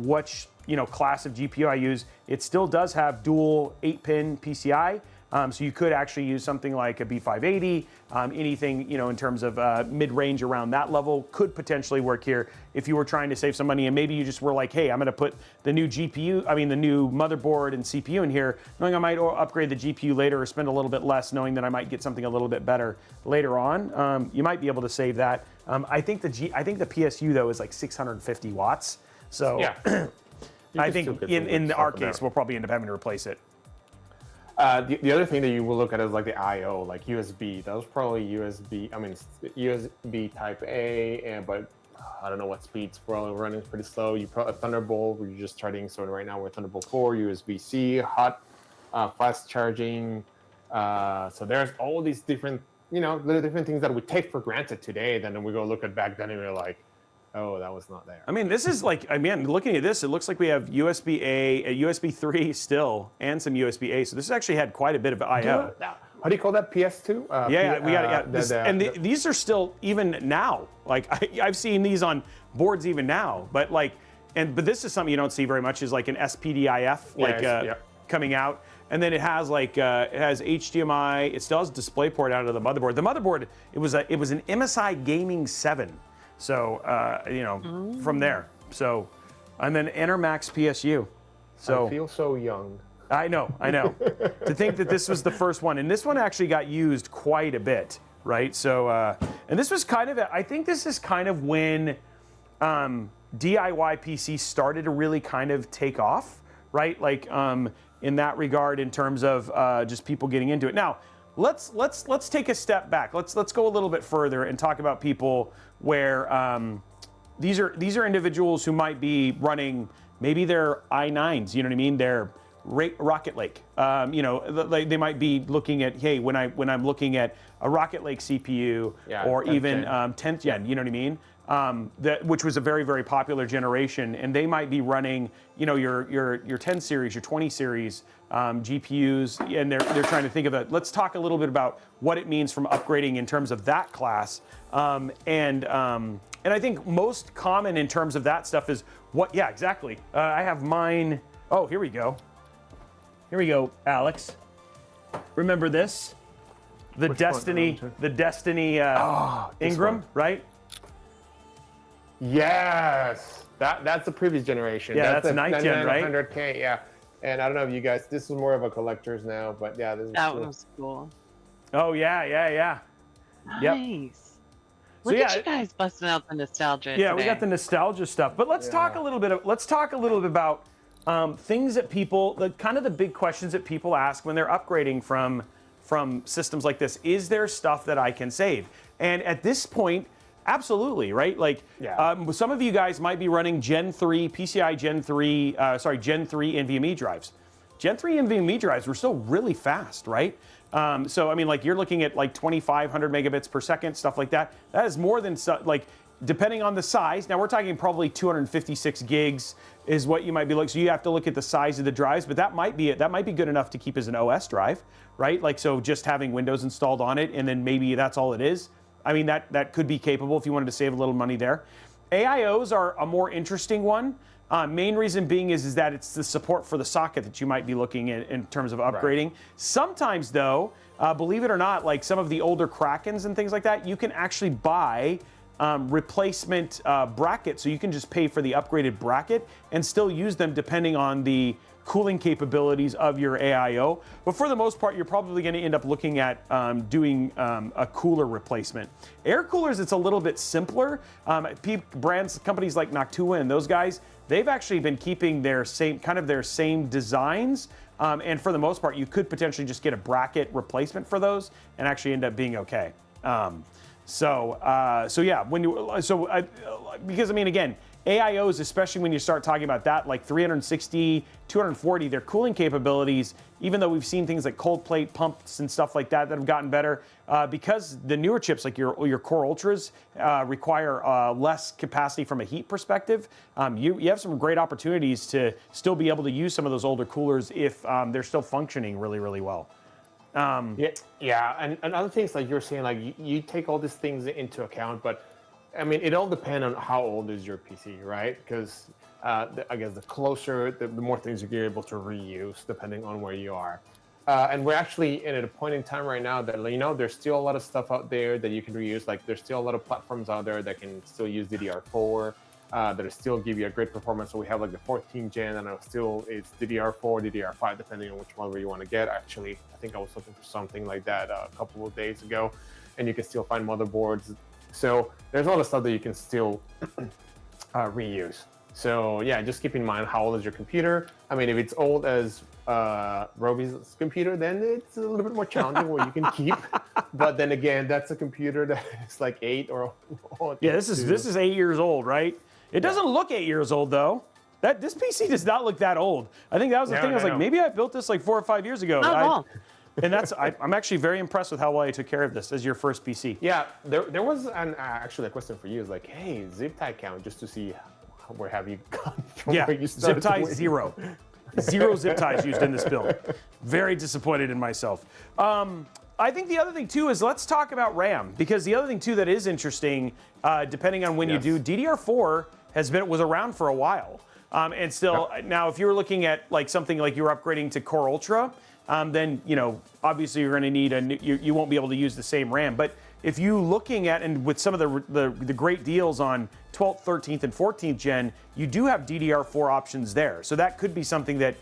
which class of GPU I use, it still does have dual 8-pin PCI. So you could actually use something like a B580, anything in terms of mid-range around that level could potentially work here if you were trying to save some money, and maybe you just were like, hey, I'm going to put the new motherboard and CPU in here, knowing I might upgrade the GPU later or spend a little bit less, knowing that I might get something a little bit better later on. You might be able to save that. I think the PSU though is like 650 watts. So I think in our case, we'll probably end up having to replace it. The other thing that you will look at is the I/O, like USB. That was probably USB Type A, but I don't know what speeds. Probably running pretty slow. You probably Thunderbolt. We're just starting. So right now we're Thunderbolt 4, USB-C, hot, fast charging. So there's all these different, little different things that we take for granted today. Then we go look at back then and we're like, oh, that was not there. I mean, this is looking at this, it looks like we have USB-A, a USB 3 still, and some USB-A. So this actually had quite a bit of I/O. How do you call that? PS2? We got it. These are still even now. I've seen these on boards even now. But but this is something you don't see very much. Is an SPDIF coming out, and then it has it has HDMI. It still has DisplayPort out of the motherboard. The motherboard it was an MSI Gaming 7. So, from there. So, and then Enter Max PSU. So I feel so young. I know. To think that this was the first one, and this one actually got used quite a bit, right? So, and this was kind of, I think this is kind of when DIY PC started to really kind of take off, right? Like in that regard, in terms of just people getting into it. Now, let's take a step back. Let's go a little bit further and talk about people where these are individuals who might be running maybe their i9s. You know what I mean? Their Rocket Lake. They might be looking at, hey, when I'm looking at a Rocket Lake CPU, or even 10th gen. You know what I mean? Which was a very, very popular generation, and they might be running, your 10 series, your 20 series GPUs, and they're trying to think of it. Let's talk a little bit about what it means from upgrading in terms of that class, and I think most common in terms of that stuff is what? Yeah, exactly. I have mine. Oh, here we go. Here we go, Alex. Remember this? The Destiny Ingram, right? Yes, that's the previous generation. Yeah, that's a 9th gen, right? 100K, yeah. And I don't know if you guys, this is more of a collector's now, but yeah, this is that cool. was cool. Oh yeah. Nice. Yep. Look at you guys busting out the nostalgia. Yeah, today. we got the nostalgia stuff, but let's talk a little bit. Let's talk a little bit about things that people, the big questions that people ask when they're upgrading from systems like this. Is there stuff that I can save? And at this point, absolutely, right? Like, some of you guys might be running Gen 3 PCI Gen 3 NVMe drives. Gen 3 NVMe drives were still really fast, right? So I mean, like, you're looking at like 2,500 megabits per second, stuff like that. That is more than depending on the size. Now we're talking probably 256 gigs is what you might be looking. So you have to look at the size of the drives, but that might be good enough to keep as an OS drive, right? Like, so just having Windows installed on it, and then maybe that's all it is. I mean, that could be capable if you wanted to save a little money there. AIOs are a more interesting one. Main reason being is that it's the support for the socket that you might be looking at in terms of upgrading. Right. Sometimes, though, believe it or not, like some of the older Krakens and things like that, you can actually buy replacement brackets, so you can just pay for the upgraded bracket and still use them depending on the cooling capabilities of your AIO. But for the most part, you're probably going to end up looking at doing a cooler replacement. Air coolers, it's a little bit simpler. Companies like Noctua and those guys, they've actually been keeping their same designs. And for the most part, you could potentially just get a bracket replacement for those and actually end up being okay. Because I mean, again, AIOs, especially when you start talking about that, like 360, 240, their cooling capabilities, even though we've seen things like cold plate pumps and stuff like that have gotten better, because the newer chips, like your Core Ultras, require less capacity from a heat perspective, you have some great opportunities to still be able to use some of those older coolers if they're still functioning really, really well. And other things, like you're saying, like you take all these things into account, but I mean, it all depends on how old is your PC, right? Because I guess the closer, the more things you're able to reuse, depending on where you are. And we're actually at a point in time right now that, there's still a lot of stuff out there that you can reuse. Like, there's still a lot of platforms out there that can still use DDR4, that still give you a great performance. So we have like the 14th gen, and it's DDR4, DDR5, depending on which one you want to get. Actually, I think I was looking for something like that a couple of days ago, and you can still find motherboards. So there's a lot of stuff that you can still reuse. So yeah, just keep in mind how old is your computer. I mean, if it's old as Roby's computer, then it's a little bit more challenging what you can keep. But then again, that's a computer that is like 8 or yeah, this is 8 years old, right? It doesn't look 8 years old though. This PC does not look that old. I think that was the thing. I was like, maybe I built this like 4 or 5 years ago. And I'm actually very impressed with how well you took care of this as your first PC. Yeah, there was actually a question for you. It's like, hey, zip tie count, just to see where have you gone from where you started. Zip tie 0. 0 zip ties used in this build. Very disappointed in myself. I think the other thing too is let's talk about RAM, because the other thing too that is interesting, depending on when you do, DDR4 was around for a while. And still, now if you're looking at like something like you're upgrading to Core Ultra, then obviously you're going to need you won't be able to use the same RAM. But if you looking at, and with some of the great deals on 12th, 13th, and 14th gen, you do have DDR4 options there. So that could be something that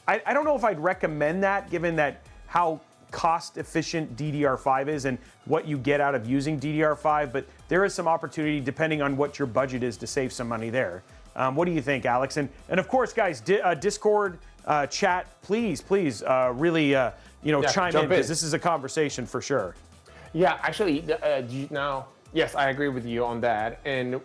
I don't know if I'd recommend that, given that how cost efficient DDR5 is and what you get out of using DDR5, but there is some opportunity depending on what your budget is to save some money there. What do you think, Alex? And of course, guys, Discord chat, please, really, chime in, because this is a conversation for sure. Yeah, actually, now, yes, I agree with you on that. And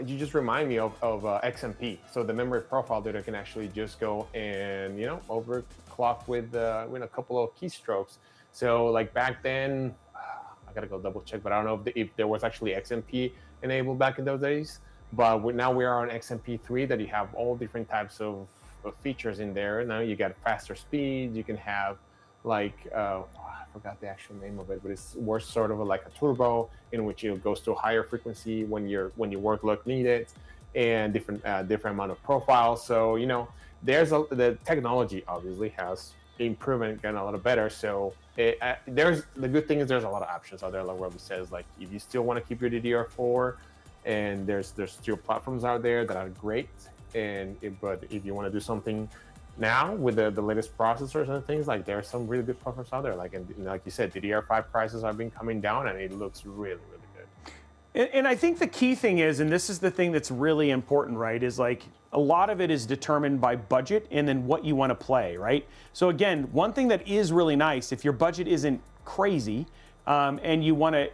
you just remind me of XMP. So the memory profile data can actually just go and, overclock with a couple of keystrokes. So like back then, I gotta go double check, but I don't know if there was actually XMP enabled back in those days. But now we are on XMP3 that you have all different types of features in there. Now you got faster speed. You can have I forgot the actual name of it, but it's worse sort of like a turbo in which it goes to a higher frequency when your workload need it, and different amount of profiles. So the technology obviously has improved and gotten a lot better. So there's the good thing is there's a lot of options out there. Like Robbie says, like if you still want to keep your DDR4, and there's still platforms out there that are great. But if you want to do something now with the latest processors and things, like there are some really good platforms out there. Like like you said, DDR5 prices have been coming down, and it looks really, really good. And I think the key thing is, and this is the thing that's really important, right, is like a lot of it is determined by budget and then what you want to play, right? So again, one thing that is really nice, if your budget isn't crazy, and you want to,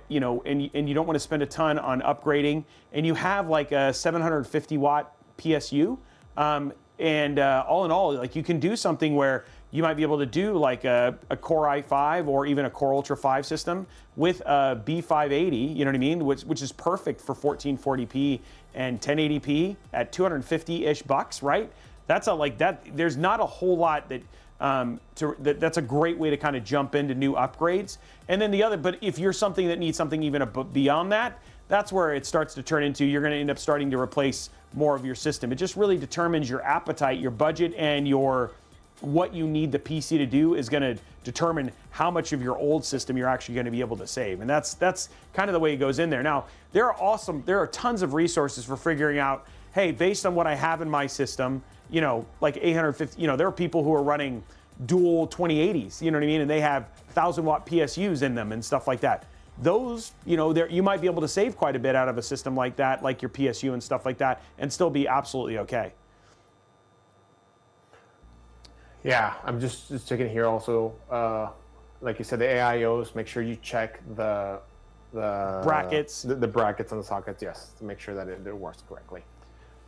and you don't want to spend a ton on upgrading, and you have like a 750 watt PSU, and all in all, like you can do something where you might be able to do like a Core i5 or even a Core Ultra 5 system with a B580, you know what I mean, which is perfect for 1440p and 1080p at 250-ish bucks, right? That's there's not a whole lot that that's a great way to kind of jump into new upgrades. And then but if you're something that needs something even beyond that, that's where it starts to turn into, you're going to end up starting to replace more of your system. It just really determines your appetite, your budget, and what you need the PC to do is going to determine how much of your old system you're actually going to be able to save. And that's kind of the way it goes in there. Now, there are tons of resources for figuring out, hey, based on what I have in my system, like 850, there are people who are running dual 2080s, you know what I mean? And they have 1,000 watt PSUs in them and stuff like that. Those, you might be able to save quite a bit out of a system like that, like your PSU and stuff like that, and still be absolutely okay. Yeah, I'm just checking here also. Like you said, the AIOs, make sure you check the brackets. The brackets on the sockets, yes, to make sure that it works correctly.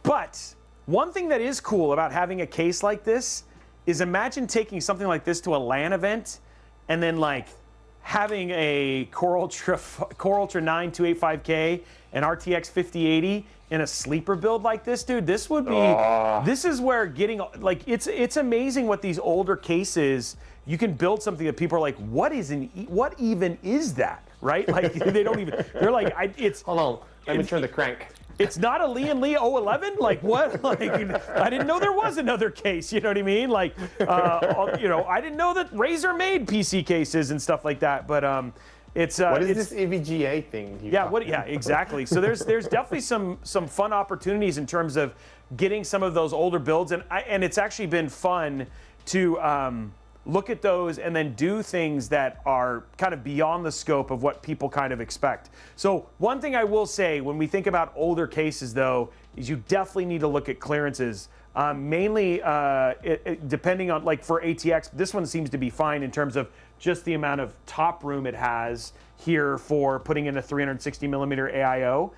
But one thing that is cool about having a case like this is imagine taking something like this to a LAN event and then like having a Core Ultra 9 285K and RTX 5080 in a sleeper build like this, dude. This would be, this is where getting, like, it's amazing what these older cases, you can build something that people are like, what even is that, right? Like, they don't even, they're like, Hold on, let me turn the crank. It's not a Lian Li 011? Like, what? Like, I didn't know there was another case, you know what I mean? Like, I didn't know that Razer made PC cases and stuff like that, but it's... what is this EVGA thing? Yeah, exactly. So there's definitely some fun opportunities in terms of getting some of those older builds, and it's actually been fun to look at those and then do things that are kind of beyond the scope of what people kind of expect. So one thing I will say when we think about older cases, though, is you definitely need to look at clearances. Mainly, depending on, like for ATX, this one seems to be fine in terms of just the amount of top room it has here for putting in a 360 millimeter AIO.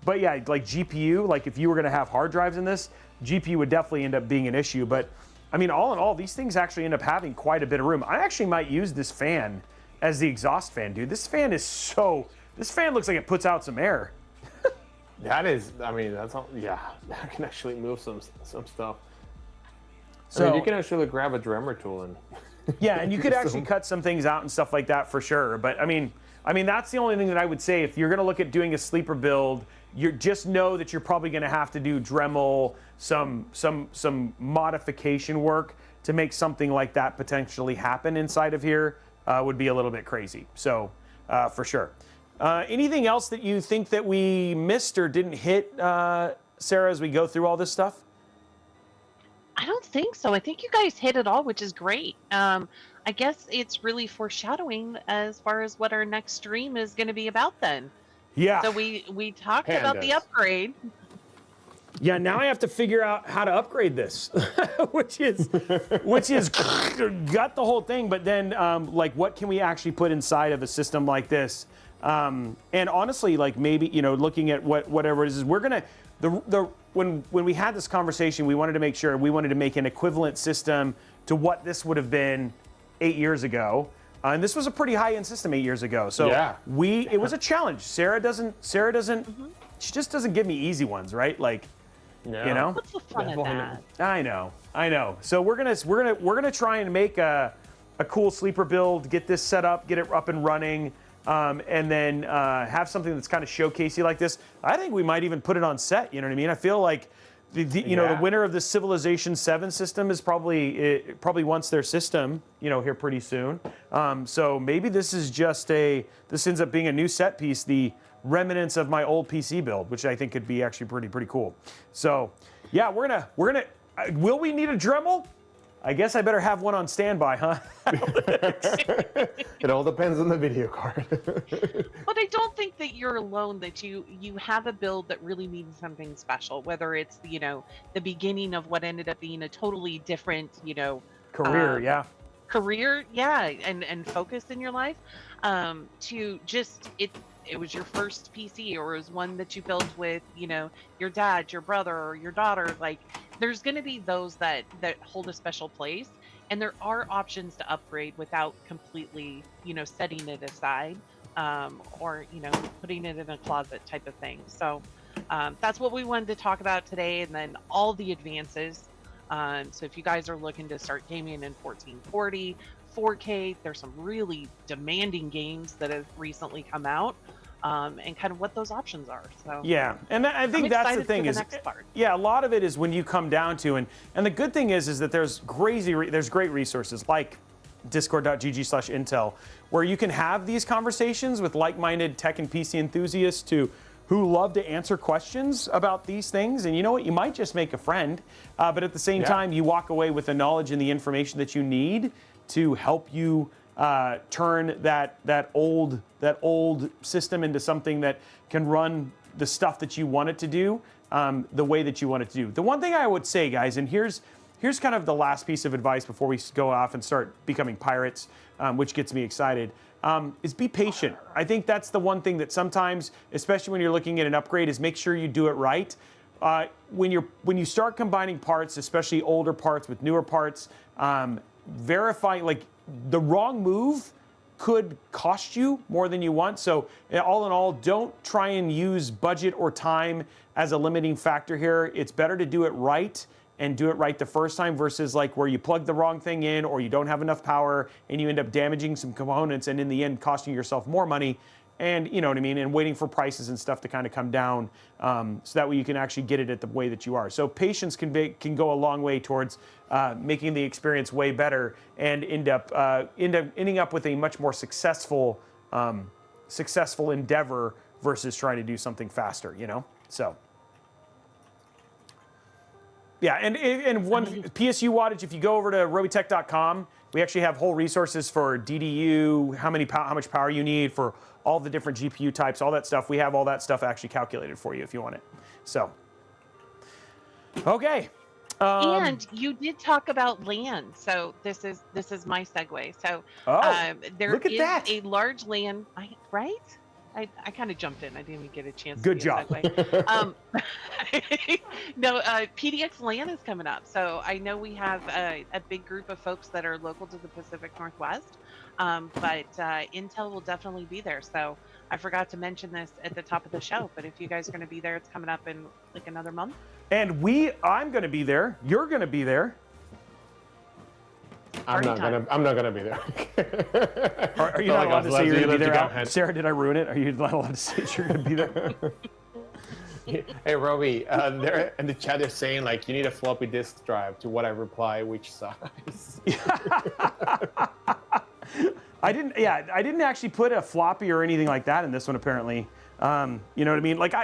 But yeah, like GPU, like if you were going to have hard drives in this, GPU would definitely end up being an issue. But I mean, all in all, these things actually end up having quite a bit of room. I actually might use this fan as the exhaust fan, dude. This fan looks like it puts out some air. That is, I mean, that's all, yeah, that can actually move some stuff. So I mean, you can actually grab a drummer tool and... Yeah, and you could actually cut some things out and stuff like that for sure. But I mean, that's the only thing that I would say. If you're going to look at doing a sleeper build, you just know that you're probably going to have to do Dremel, some modification work to make something like that potentially happen inside of here. Would be a little bit crazy. So for sure. Anything else that you think that we missed or didn't hit, Sarah, as we go through all this stuff? I don't think so. I think you guys hit it all, which is great. I guess it's really foreshadowing as far as what our next stream is going to be about then. Yeah. So we talked about the upgrade. Yeah, now I have to figure out how to upgrade this, which is got the whole thing. But then, like, what can we actually put inside of a system like this? And honestly, like maybe looking at whatever it is, we're gonna when we had this conversation, we wanted to make sure we wanted to make an equivalent system to what this would have been 8 years ago. And this was a pretty high-end system 8 years ago. So it was a challenge. Sarah doesn't. She just doesn't give me easy ones, right? Like. No. What's the fun of that? I know. So we're gonna try and make a cool sleeper build, get this set up, get it up and running, and then have something that's kind of showcasey like this. I think we might even put it on set. You know what I mean? I feel like the winner of the Civilization 7 system is probably wants their system here pretty soon. So maybe this is just this ends up being a new set piece. The remnants of my old PC build, which I think could be actually pretty cool. So, yeah, we're gonna. Will we need a Dremel? I guess I better have one on standby, huh? It all depends on the video card. But I don't think that you're alone. That you have a build that really means something special. Whether it's the beginning of what ended up being a totally different career, career, and focus in your life, to just it was your first PC, or it was one that you built with, your dad, your brother, or your daughter. Like, there's going to be those that hold a special place, and there are options to upgrade without completely, setting it aside, or putting it in a closet type of thing. So that's what we wanted to talk about today, and then all the advances. So if you guys are looking to start gaming in 1440, 4K, there's some really demanding games that have recently come out, and kind of what those options are. So yeah, and I think that's the thing a lot of it is when you come down to and the good thing is that there's great resources like discord.gg/intel where you can have these conversations with like-minded tech and PC enthusiasts who love to answer questions about these things. And you know what? You might just make a friend, but at the same time, you walk away with the knowledge and the information that you need to help you turn that old system into something that can run the stuff that you want it to do, the way that you want it to do. The one thing I would say, guys, and here's kind of the last piece of advice before we go off and start becoming pirates, which gets me excited, is be patient. I think that's the one thing that sometimes, especially when you're looking at an upgrade, is make sure you do it right. When you start combining parts, especially older parts with newer parts, verifying, like, the wrong move could cost you more than you want. So all in all, don't try and use budget or time as a limiting factor here. It's better to do it right and do it right the first time versus like where you plug the wrong thing in or you don't have enough power and you end up damaging some components and in the end costing yourself more money. And you know what I mean, and waiting for prices and stuff to kind of come down, so that way you can actually get it at the way that you are. So patience can go a long way towards making the experience way better and ending up with a much more successful endeavor versus trying to do something faster. So. Yeah, and one PSU wattage. If you go over to robitech.com, we actually have whole resources for DDU, how much power you need for all the different GPU types, all that stuff. We have all that stuff actually calculated for you if you want it. So, okay. And you did talk about land, so this is my segue. So there is a large land, right? I kind of jumped in. I didn't even get a chance. Good to job. No, PDX LAN is coming up. So I know we have a big group of folks that are local to the Pacific Northwest, but Intel will definitely be there. So I forgot to mention this at the top of the show, but if you guys are going to be there, it's coming up in like another month. And I'm going to be there. You're going to be there. I'm not gonna be there. Are you not allowed to say you're gonna be there? Sarah, did I ruin it? Are you not allowed to say you're gonna be there? Hey, Robbie, they're in the chat they're saying like you need a floppy disk drive. To what I reply, which size? I didn't actually put a floppy or anything like that in this one apparently. You know what I mean? Like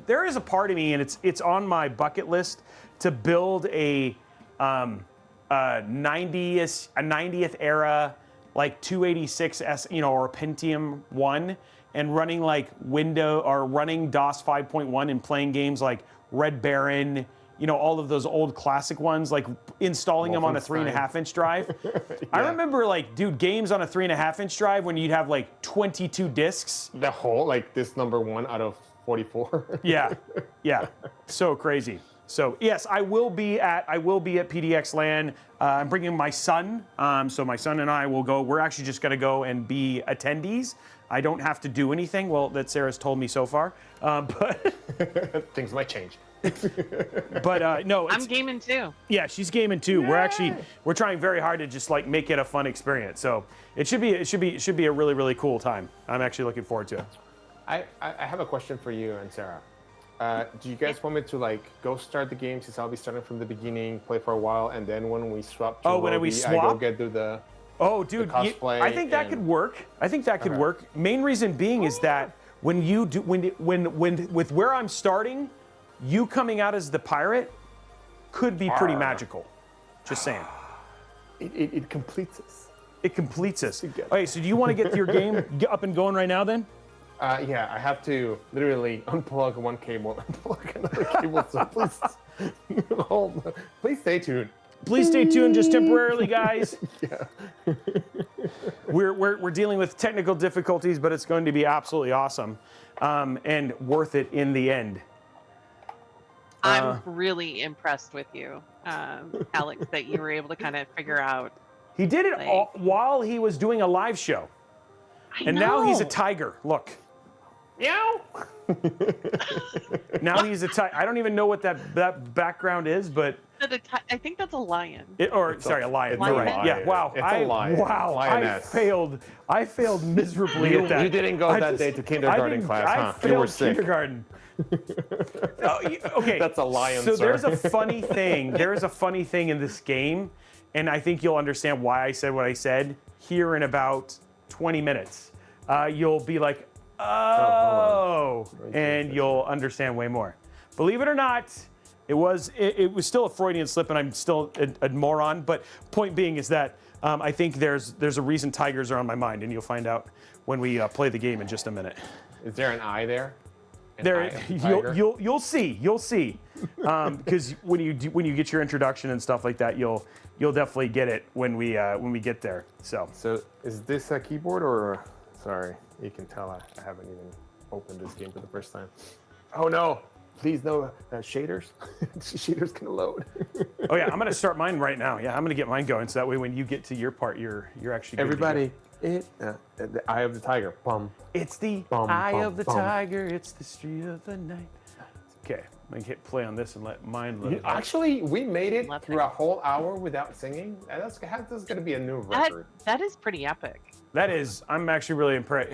there is a part of me, and it's on my bucket list to build a 90th era, like 286 or a Pentium 1, and running like running DOS 5.1 and playing games like Red Baron, all of those old classic ones, like installing them on a 3.5-inch drive. Yeah. I remember, games on a 3.5-inch drive when you'd have like 22 discs. The whole, this number 1 out of 44. Yeah, so crazy. So yes, I will be at PDX LAN. I'm bringing my son, so my son and I will go. We're actually just going to go and be attendees. I don't have to do anything. Well, that Sarah's told me so far, but things might change. But no, I'm gaming too. Yeah, she's gaming too. Yay! We're trying very hard to just make it a fun experience. So it should be a really, really cool time. I'm actually looking forward to it. I have a question for you and Sarah. Do you guys want me to go start the game, since I'll be starting from the beginning, play for a while, and then when we swap to I go get through the dude, cosplay? I think that could work. Work. Main reason being is that when with where I'm starting, you coming out as the pirate could be pretty magical. Just saying. It completes us. It completes us. Okay, so do you want to get your game up and going right now then? Yeah, I have to literally unplug one cable and plug another cable, so please stay tuned. Please stay tuned just temporarily, guys. Yeah. We're dealing with technical difficulties, but it's going to be absolutely awesome and worth it in the end. I'm really impressed with you, Alex, that you were able to kind of figure out. He did it while he was doing a live show. Now he's a tiger. Look. Meow. Now he's a tiger. I don't even know what that background is, but I think that's a lion. A lion. You're right. Yeah. Wow. It's a lion. Wow. Lioness. I failed miserably at that. You didn't go that day to kindergarten class, huh? I failed You were sick. Kindergarten. Okay. That's a lion. So sir. there's a funny thing. There is a funny thing in this game, and I think you'll understand why I said what I said here in about 20 minutes. You'll be like, and you'll understand way more. Believe it or not, it was still a Freudian slip, and I'm still a moron. But point being is that I think there's a reason tigers are on my mind, and you'll find out when we play the game in just a minute. Is there an eye there? You'll see, because when you get your introduction and stuff like that, you'll definitely get it when we get there. So is this a keyboard or? Sorry, you can tell I haven't even opened this game for the first time. Oh no! Please no shaders. Shaders can load. Oh yeah, I'm gonna start mine right now. Yeah, I'm gonna get mine going, so that way when you get to your part, you're actually. Everybody, the eye of the tiger. Bum. It's the eye of the tiger. It's the street of the night. Okay, I'm gonna hit play on this and let mine load. Actually, we made it through a whole hour without singing. That's gonna be a new record. That is pretty epic. That is, I'm actually really impressed.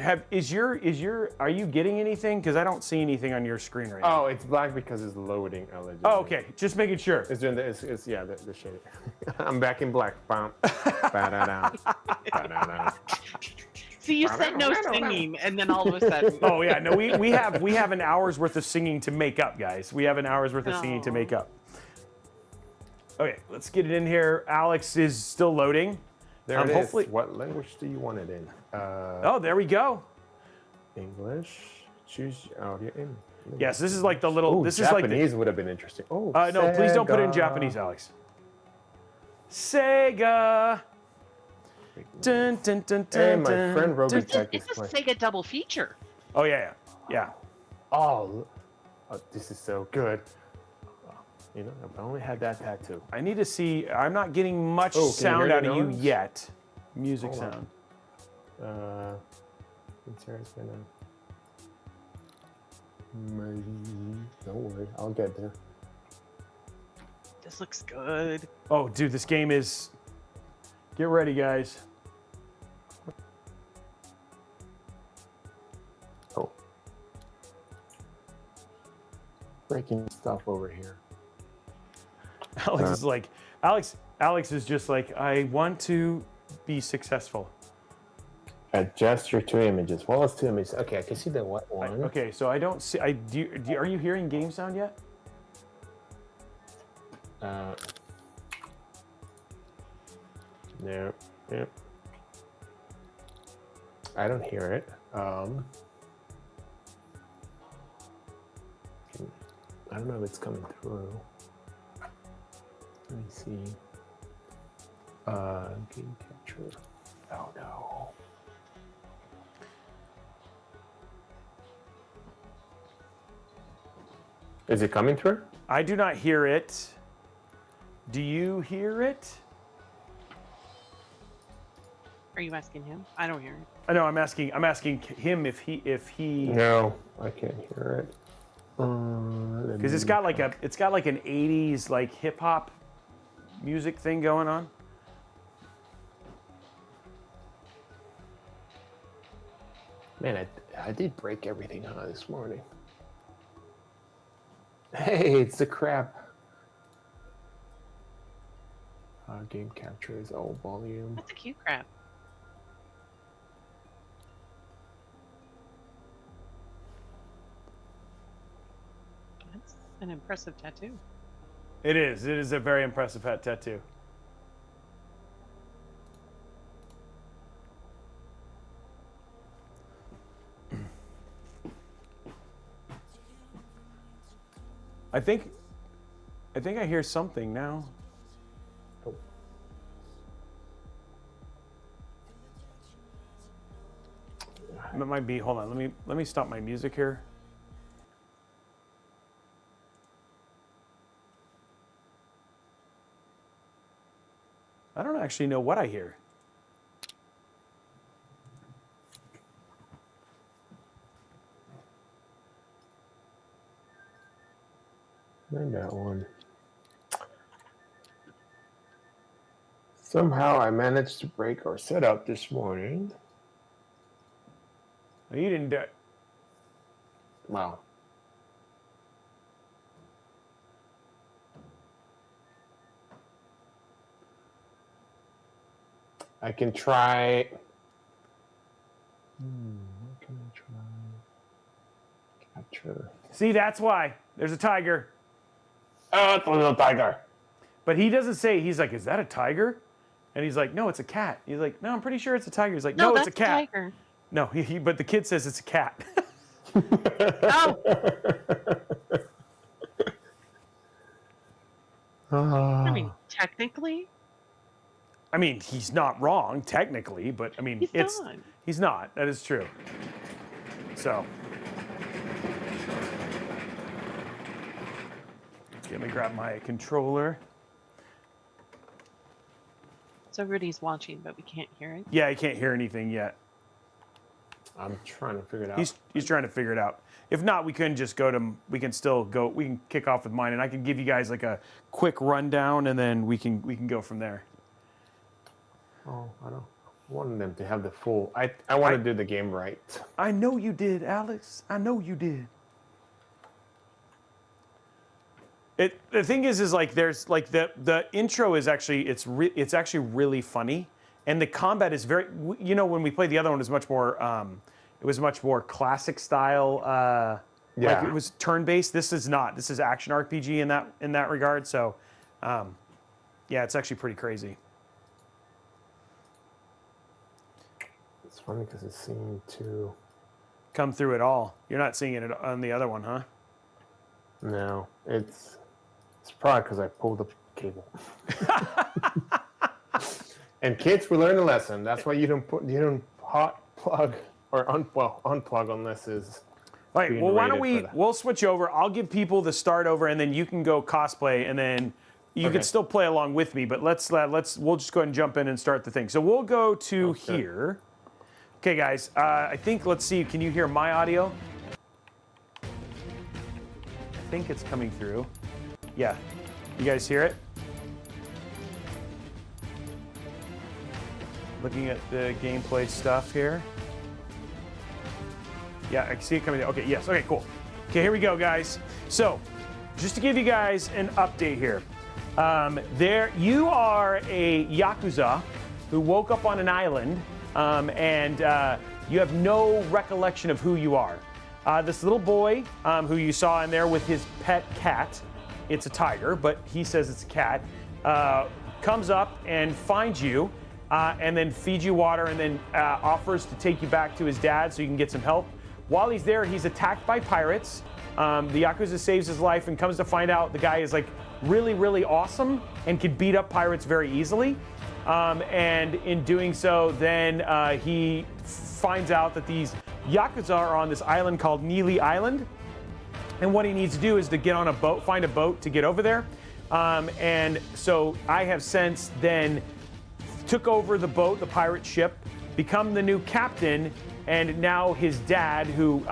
Are you getting anything? Because I don't see anything on your screen right now. Oh, it's black because it's loading. Oh, okay. Just making sure. It's doing the shade. I'm back in black. See, you said no singing, and then all of a sudden. Oh yeah, no, we have an hour's worth of singing to make up, guys. We have an hour's worth of singing to make up. Okay, let's get it in here. Alex is still loading. There it is. What language do you want it in? Oh, there we go. English. Choose. Oh, you're in. Yes, this is like the little. Ooh, this Japanese is like the, would have been interesting. Oh, no, please don't put it in Japanese, Alex. Sega. Dun, dun, dun, Hey, dun, my friend Roby Tech is It's a playing. Sega double feature. Oh yeah. Oh, this is so good. I've only had that tattoo. I need to see. I'm not getting much sound out of you yet. Music sound. Sarah's gonna. Don't worry, I'll get there. This looks good. Oh, dude, this game is. Get ready, guys. Oh. Breaking stuff over here. Alex is like, Alex is just like, I want to be successful. Adjust your 2 images. Well, it's 2 images. Okay, I can see the what one. Okay, so I don't see. Are you hearing game sound yet? No. Yep. I don't hear it. I don't know if it's coming through. Let me see. Game capture. Oh no. Is it coming through? I do not hear it. Do you hear it? Are you asking him? I don't hear it. I know. I'm asking him if he. No, I can't hear it. Because it's got like an '80s like hip hop music thing going on. Man, I did break everything this morning. Hey, it's the crap. Game capture is all volume. That's a cute crab. That's an impressive tattoo. It is. It is a very impressive pet tattoo. I think I hear something now. Oh. It might be. Hold on. Let me stop my music here. I don't actually know what I hear. And that one. Somehow I managed to break our setup this morning. No, you didn't do it. Wow. I can try. What can I try? Capture. See, that's why. There's a tiger. Oh, it's a little tiger. But he doesn't say, he's like, is that a tiger? And he's like, no, it's a cat. He's like, no, I'm pretty sure it's a tiger. He's like, no, it's a cat. Tiger. No, but the kid says it's a cat. Oh. I mean, technically. I mean, he's not wrong, technically, but I mean, he's not. That is true. So. Let me grab my controller. So Rudy's watching, but we can't hear it. Yeah, I can't hear anything yet. I'm trying to figure it out. He's trying to figure it out. If not, we can just go to. We can still go. We can kick off with mine, and I can give you guys like a quick rundown, and then we can go from there. Oh, I don't want them to have the full. I want to do the game right. I know you did, Alex. I know you did. The thing is like there's like the intro is actually it's actually really funny, and the combat is very, you know, when we played the other one it was much more classic style, Yeah. like it was turn-based. This is not. This is action RPG in that regard. So yeah, it's actually pretty crazy. It's funny because it seemed to Come through it all. You're not seeing it on the other one, huh? No, it's probably because I pulled the cable. And kids, we learned a lesson. That's why you don't hot plug or unplug unless it's. All right. Well, why don't we'll switch over. I'll give people the start over, and then you can go cosplay, and then you can still play along with me. But we'll just go ahead and jump in and start the thing. So we'll go to here. Okay, guys. I think let's see. Can you hear my audio? I think it's coming through. Yeah. You guys hear it? Looking at the gameplay stuff here. Yeah, I can see it coming. Okay, yes. Okay, cool. Okay, here we go, guys. So, just to give you guys an update here. You are a Yakuza who woke up on an island, and you have no recollection of who you are. This little boy who you saw in there with his pet cat, it's a tiger, but he says it's a cat, comes up and finds you and then feed you water, and then offers to take you back to his dad so you can get some help. While he's there, he's attacked by pirates. The Yakuza saves his life and comes to find out the guy is like really, really awesome and can beat up pirates very easily. And in doing so, then he finds out that these Yakuza are on this island called Neely Island. And what he needs to do is to get on a boat, find a boat to get over there. And so I have since then took over the boat, the pirate ship, become the new captain, and now his dad, who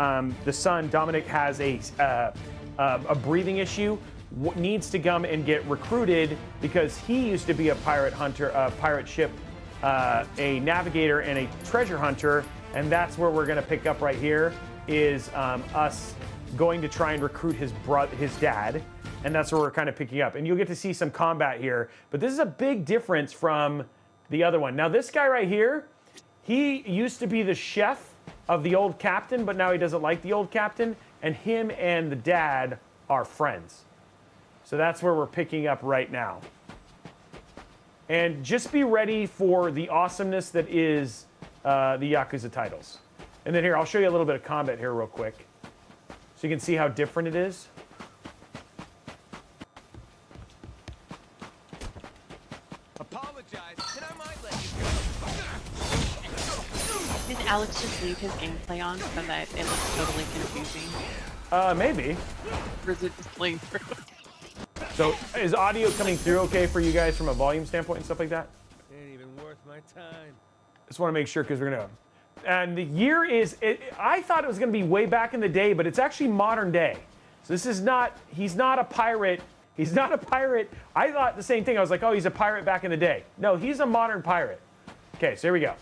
the son Dominic has a breathing issue, needs to come and get recruited because he used to be a pirate hunter, a pirate ship, a navigator, and a treasure hunter, and that's where we're going to pick up right here. Is us going to try and recruit his dad, and that's where we're kind of picking up. And you'll get to see some combat here, but this is a big difference from the other one. Now this guy right here, he used to be the chef of the old captain, but now he doesn't like the old captain, and him and the dad are friends. So that's where we're picking up right now. And just be ready for the awesomeness that is the Yakuza titles. And then here, I'll show you a little bit of combat here real quick, so you can see how different it is. Did Alex just leave his gameplay on so that it looks totally confusing? Maybe. Or is it just playing through? So is audio coming through okay for you guys from a volume standpoint and stuff like that? Ain't even worth my time. Just want to make sure because we're going to... And the year is... I thought it was going to be way back in the day, but it's actually modern day. So this is not... He's not a pirate. He's not a pirate. I thought the same thing. I was like, oh, he's a pirate back in the day. No, he's a modern pirate. Okay, so here we go.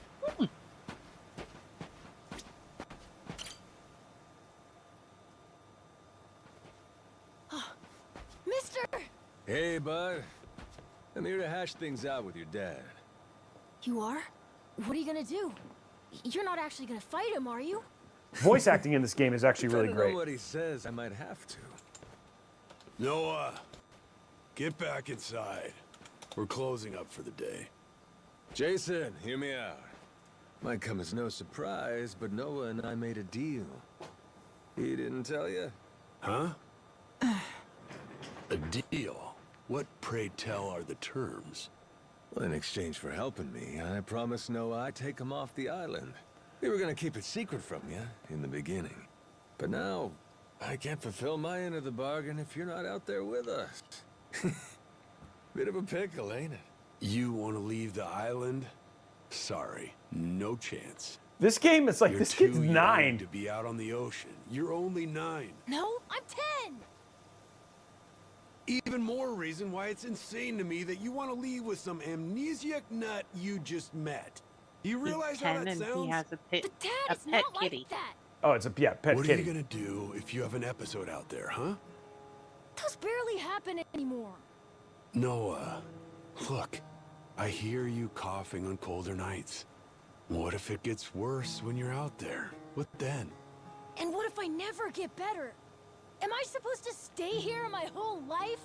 Mister! Hey, bud. I'm here to hash things out with your dad. You are? What are you gonna do? You're not actually gonna fight him, are you? Voice acting in this game is actually really Depending great. on what he says, I might have to. Noah, get back inside. We're closing up for the day. Jason, hear me out. Might come as no surprise, but Noah and I made a deal. He didn't tell you? Huh? A deal? What, pray tell, are the terms? Well, in exchange for helping me, I promised Noah I'd take him off the island. We were gonna keep it secret from you in the beginning. But now, I can't fulfill my end of the bargain if you're not out there with us. Bit of a pickle, ain't it? You want to leave the island? Sorry, no chance. This game is like, You're this kid's too young 9. to be out on the ocean. You're only 9. No, I'm 10! Even more reason why it's insane to me that you want to leave with some amnesiac nut you just met. Do you realize He's how 10 that and sounds? he has a But Dad, a it's pet not kitty. like that! Oh, it's a pet What kitty. are you gonna do if you have an episode out there, huh? Those barely happen anymore. Noah, look, I hear you coughing on colder nights. What if it gets worse when you're out there? What then? And what if I never get better? Am I supposed to stay here my whole life?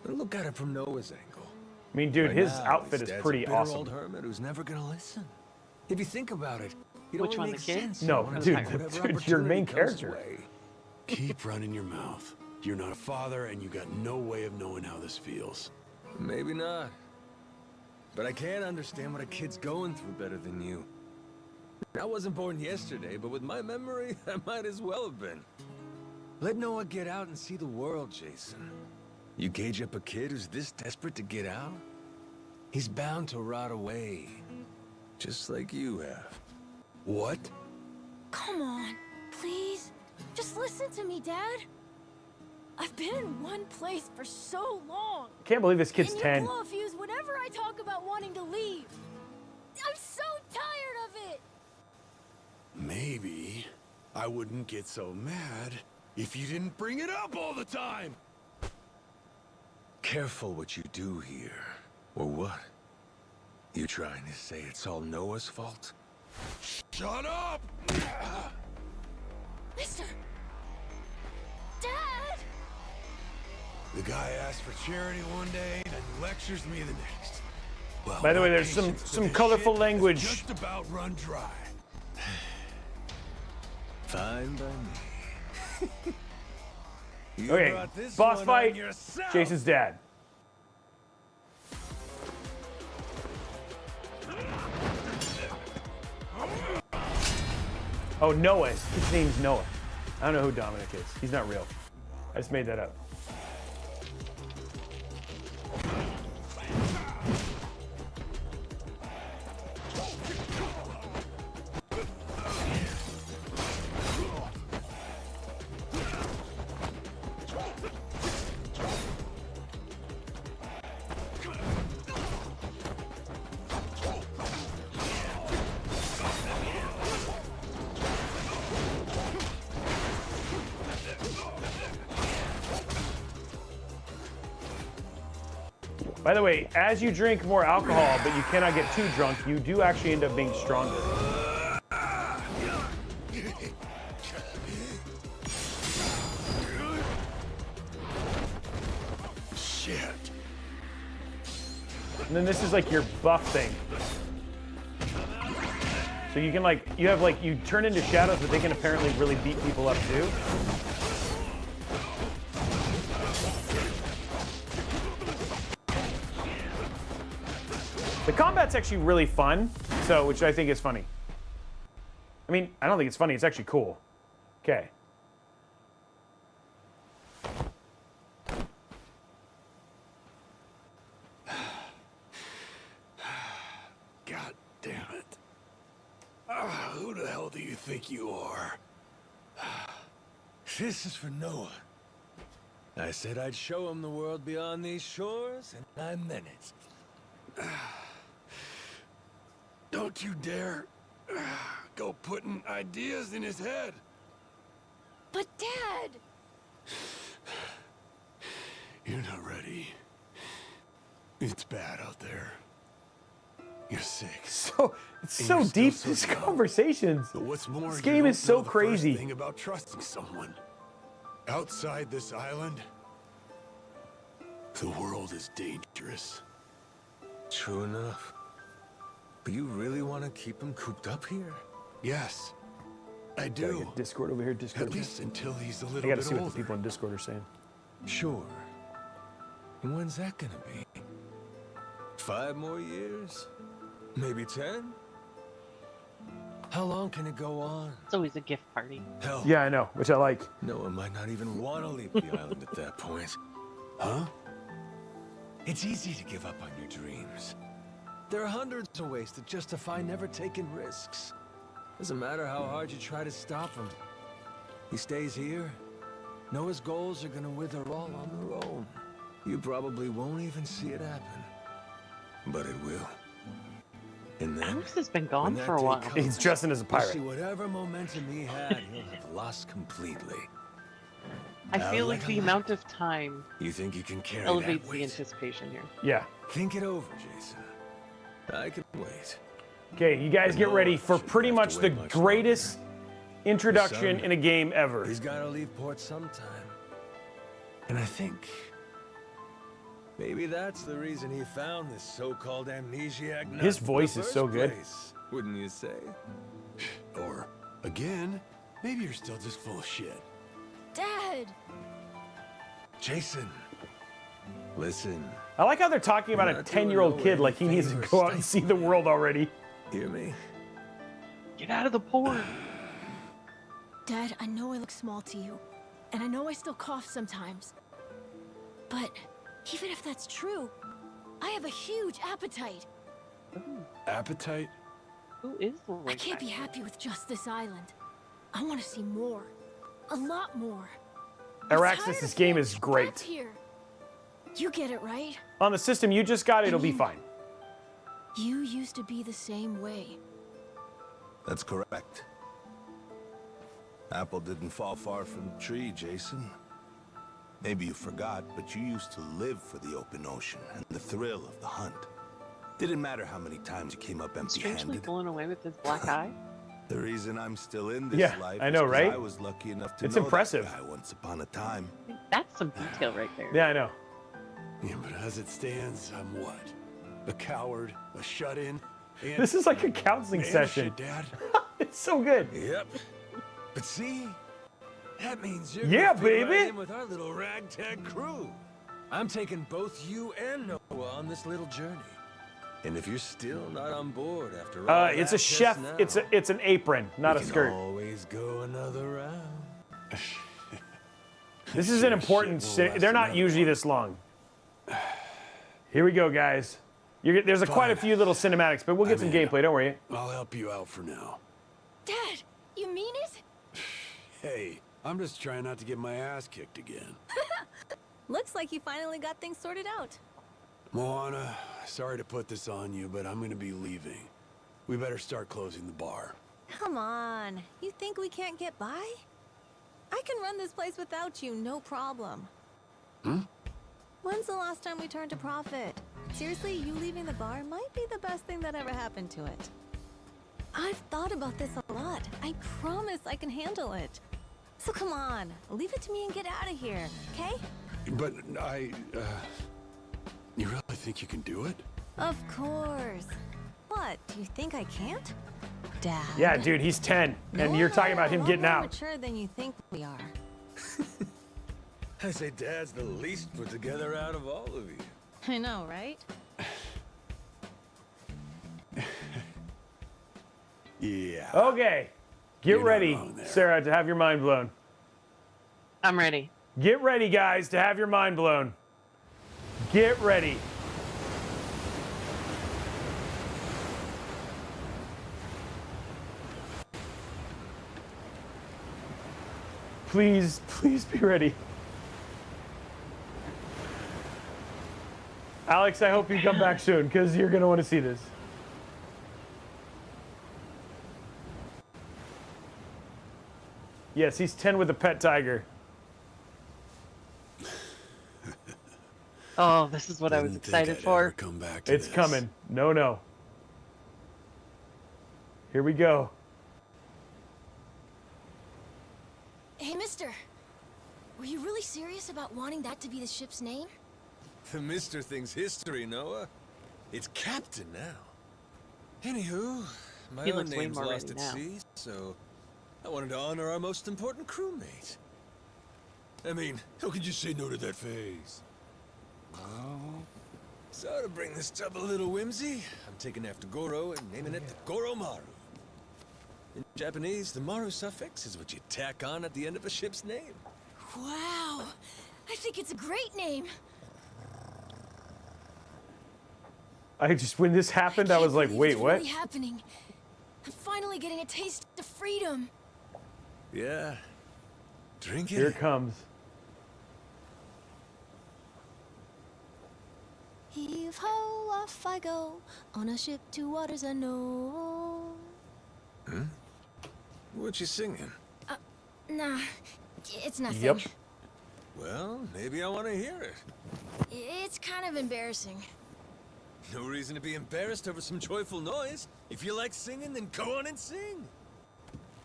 But look at it from Noah's angle. I mean, dude, Right his now, outfit his is dad's pretty a bitter awesome. old hermit who's never gonna listen. If you think about it, it Which only one, the makes kid? sense. No, You wanna dude, take whatever dude, your main opportunity comes character. way. Keep running your mouth. You're not a father, and you got no way of knowing how this feels. Maybe not. But I can't understand what a kid's going through better than you. I wasn't born yesterday, but with my memory, I might as well have been. Let Noah get out and see the world, Jason. You cage up a kid who's this desperate to get out? He's bound to rot away. Just like you have. What? Come on, please. Just listen to me, Dad. I've been in one place for so long. Can't believe this kid's and 10. you blow a fuse whenever I talk about wanting to leave. I'm so tired of it. Maybe I wouldn't get so mad if you didn't bring it up all the time. Careful what you do here. Or what? You trying to say it's all Noah's fault? Shut up! Mister! Dad! The guy asks for charity one day, and lectures me the next. Well, By the way, my there's some patience for this colorful shit language. has just about run dry. Fine by me. You Okay, brought this boss one fight. on yourself. Jason's dad. Oh, Noah. His name's Noah. I don't know who Dominic is. He's not real. I just made that up. By the way, as you drink more alcohol, but you cannot get too drunk, you do actually end up being stronger. Shit. And then this is like your buff thing. So you can like, you turn into shadows, but they can apparently really beat people up too. The combat's actually really fun, which I think is funny. I mean, I don't think it's funny, it's actually cool. Okay. God damn it. Who the hell do you think you are? This is for Noah. I said I'd show him the world beyond these shores, and I meant it. Don't you dare go putting ideas in his head. But Dad! You're not ready. It's bad out there. You're sick. So it's And so you're still deep, so these young. conversations. But what's more, This you game don't is so know the crazy. first thing about trusting someone. Outside this island, the world is dangerous. True enough. But you really want to keep him cooped up here? Yes, I Gotta do. get Discord over here, Discord. At least until he's a I little gotta bit see what older. the people in Discord are saying. Sure. And when's that gonna be? 5 more years? Maybe 10? How long can it go on? It's always a gift party. Hell, Yeah, I know, which I like. Noah might not even want to leave the island at that point. Huh? It's easy to give up on your dreams. There are hundreds of ways to justify never taking risks. Doesn't matter how hard you try to stop him. He stays here. Noah's goals are gonna wither all on their own. You probably won't even see it happen. But it will. And then, Alex has been when gone that for a day while. comes, He's dressing as a you'll see pirate. whatever momentum he had, he'll have lost completely. I feel like like a the amount of time You think you can carry elevates that the weight? anticipation here. Yeah. Think it over, Jason. I can wait. Okay, you guys get ready for Shouldn't pretty have much to the wait much greatest introduction Son. in a game ever. He's got to leave port sometime. And I think maybe that's the reason he found this so-called amnesiac nut His in the voice is so first good. place, wouldn't you say? Or, again, maybe you're still just full of shit. Dad! Jason, listen, I like how they're talking about a Not doing 10-year-old no kid like he needs to favors, go out and see the world already. hear me? Get out of the port. Dad, I know I look small to you, and I know I still cough sometimes. But even if that's true, I have a huge appetite. Appetite? Who is the I can't be happy with just this island. I want to see more. A lot more. I'm tired Araxis, this of game being is great. trapped here. You get it, right? On the system you just got, it'll be fine. You used to be the same way. That's correct. Apple didn't fall far from the tree, Jason. Maybe you forgot, but you used to live for the open ocean and the thrill of the hunt. Didn't matter how many times you came up Strangely empty-handed. blown away with his black eye. The reason I'm still in this Yeah, life I is know, 'cause right? I was lucky enough to It's know impressive. that guy once upon a time. That's some detail right there. Yeah, I know. Yeah, but as it stands, I'm what? A coward, a shut-in. and- This is like a counseling Man, session. shit, Dad. It's so good. Yep. But see, that means you're Yeah, gonna fit right baby. in with our little ragtag crew. I'm taking both you and Noah on this little journey. And if you're still not on board after all It's that a chef. just now, It's an apron, not we a can skirt. always go another round. This is an important. Shit won't last They're not another usually one. this long. Here we go, guys. There's quite a few little cinematics, but we'll get some I'm in. gameplay. Don't worry. I'll help you out for now. Dad, you mean it? Hey, I'm just trying not to get my ass kicked again. Looks like you finally got things sorted out. Moana, sorry to put this on you, but I'm gonna be leaving. We better start closing the bar. Come on. You think we can't get by? I can run this place without you, no problem. When's the last time we turned a profit? Seriously, you leaving the bar might be the best thing that ever happened to it. I've thought about this a lot. I promise I can handle it. So come on, leave it to me and get out of here, okay? But you really think you can do it? Of course. What, do you think I can't? Dad. Yeah, dude, he's 10, and you're talking about him getting more out. mature than you think we are. I say Dad's the least put together out of all of you. I know, right? Yeah. Okay, get You're not ready, wrong there. Sarah, to have your mind blown. I'm ready. Get ready, guys, to have your mind blown. Get ready. Please be ready. Alex, I hope you come back soon, because you're going to want to see this. Yes, he's 10 with a pet tiger. Oh, this is what I was Didn't think excited I'd for. ever come back to It's this. coming. No. Here we go. Hey, mister. Were you really serious about wanting that to be the ship's name? The Mr. thing's history, Noah. It's Captain now. Anywho, my He own looks way name's more lost ready at now. sea, so I wanted to honor our most important crewmate. I mean, how could you say no to that face? So to bring this up a little whimsy, I'm taking after Goro and naming it the Goro Maru. In Japanese, the Maru suffix is what you tack on at the end of a ship's name. Wow. I think it's a great name. When this happened, I was like, Can't wait, believe what? it's really happening. I'm finally getting a taste of freedom. Yeah. Drink it. Here it comes. Heave ho, off I go, on a ship to waters unknown. What you singing? Nah, it's nothing. Yep. Well, maybe I want to hear it. It's kind of embarrassing. No reason to be embarrassed over some joyful noise. If you like singing, then go on and sing.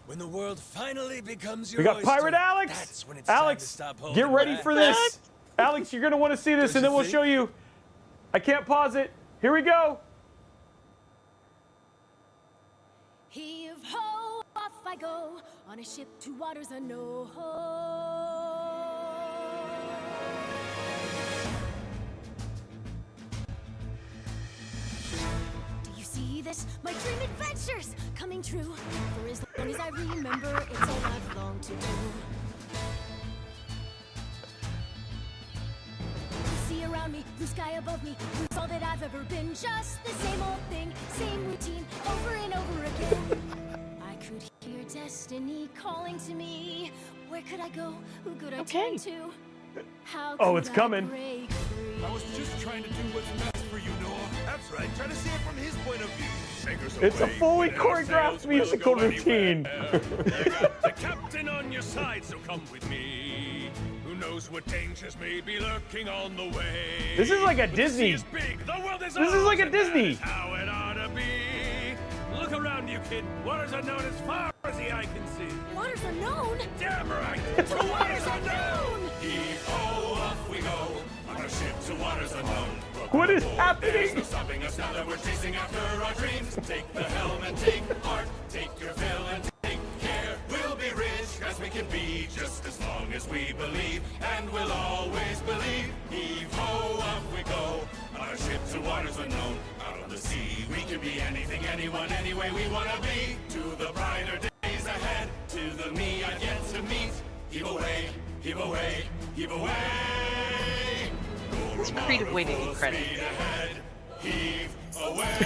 When the world finally becomes your We got oyster, Pirate Alex. that's when it's time to Alex, stop holding get ready back. for this. Alex, you're going to want to see this, Don't and then you we'll think? show you. I can't pause it. Here we go. Heave ho, off I go, on a ship to waters unknown. Do you see this? My dream adventures coming true. For as long as I remember, it's all I've longed to do. Sea around me, blue sky above me, blue's all that I've ever been. Just the same old thing, same routine, over and over again. I could hear destiny calling to me. Where could I go? Who could I turn to? How Oh, could it's I coming. break free? I was just trying to do what's best for you, Noah. That's right, try to see it from his point of view. Sailors It's a away, fully and our choreographed sails will musical go routine. anywhere. You got the captain on your side, so come with me. Who knows what dangers may be lurking on the way? This is like a But the sea Disney. is big, the world is This is like a ours, and that Disney. is how it ought to be. Look around you, kid. Waters unknown as far as the eye can see. Waters unknown? Damn right. To waters unknown! Heave ho, off we go. On a ship to waters unknown. What is happening? There's no stopping us now that we're chasing after our dreams. Take the helm and take heart. Take your fill and take care. We'll be rich as we can be, just as long as we believe. And we'll always believe. Heave ho, up we go. On our ship to waters unknown. Out on the sea, we can be anything, anyone, any way we wanna be. To the brighter days ahead. To the me I get to meet. Heave away, heave away, heave away. It's a creative way to get credit. Heave away.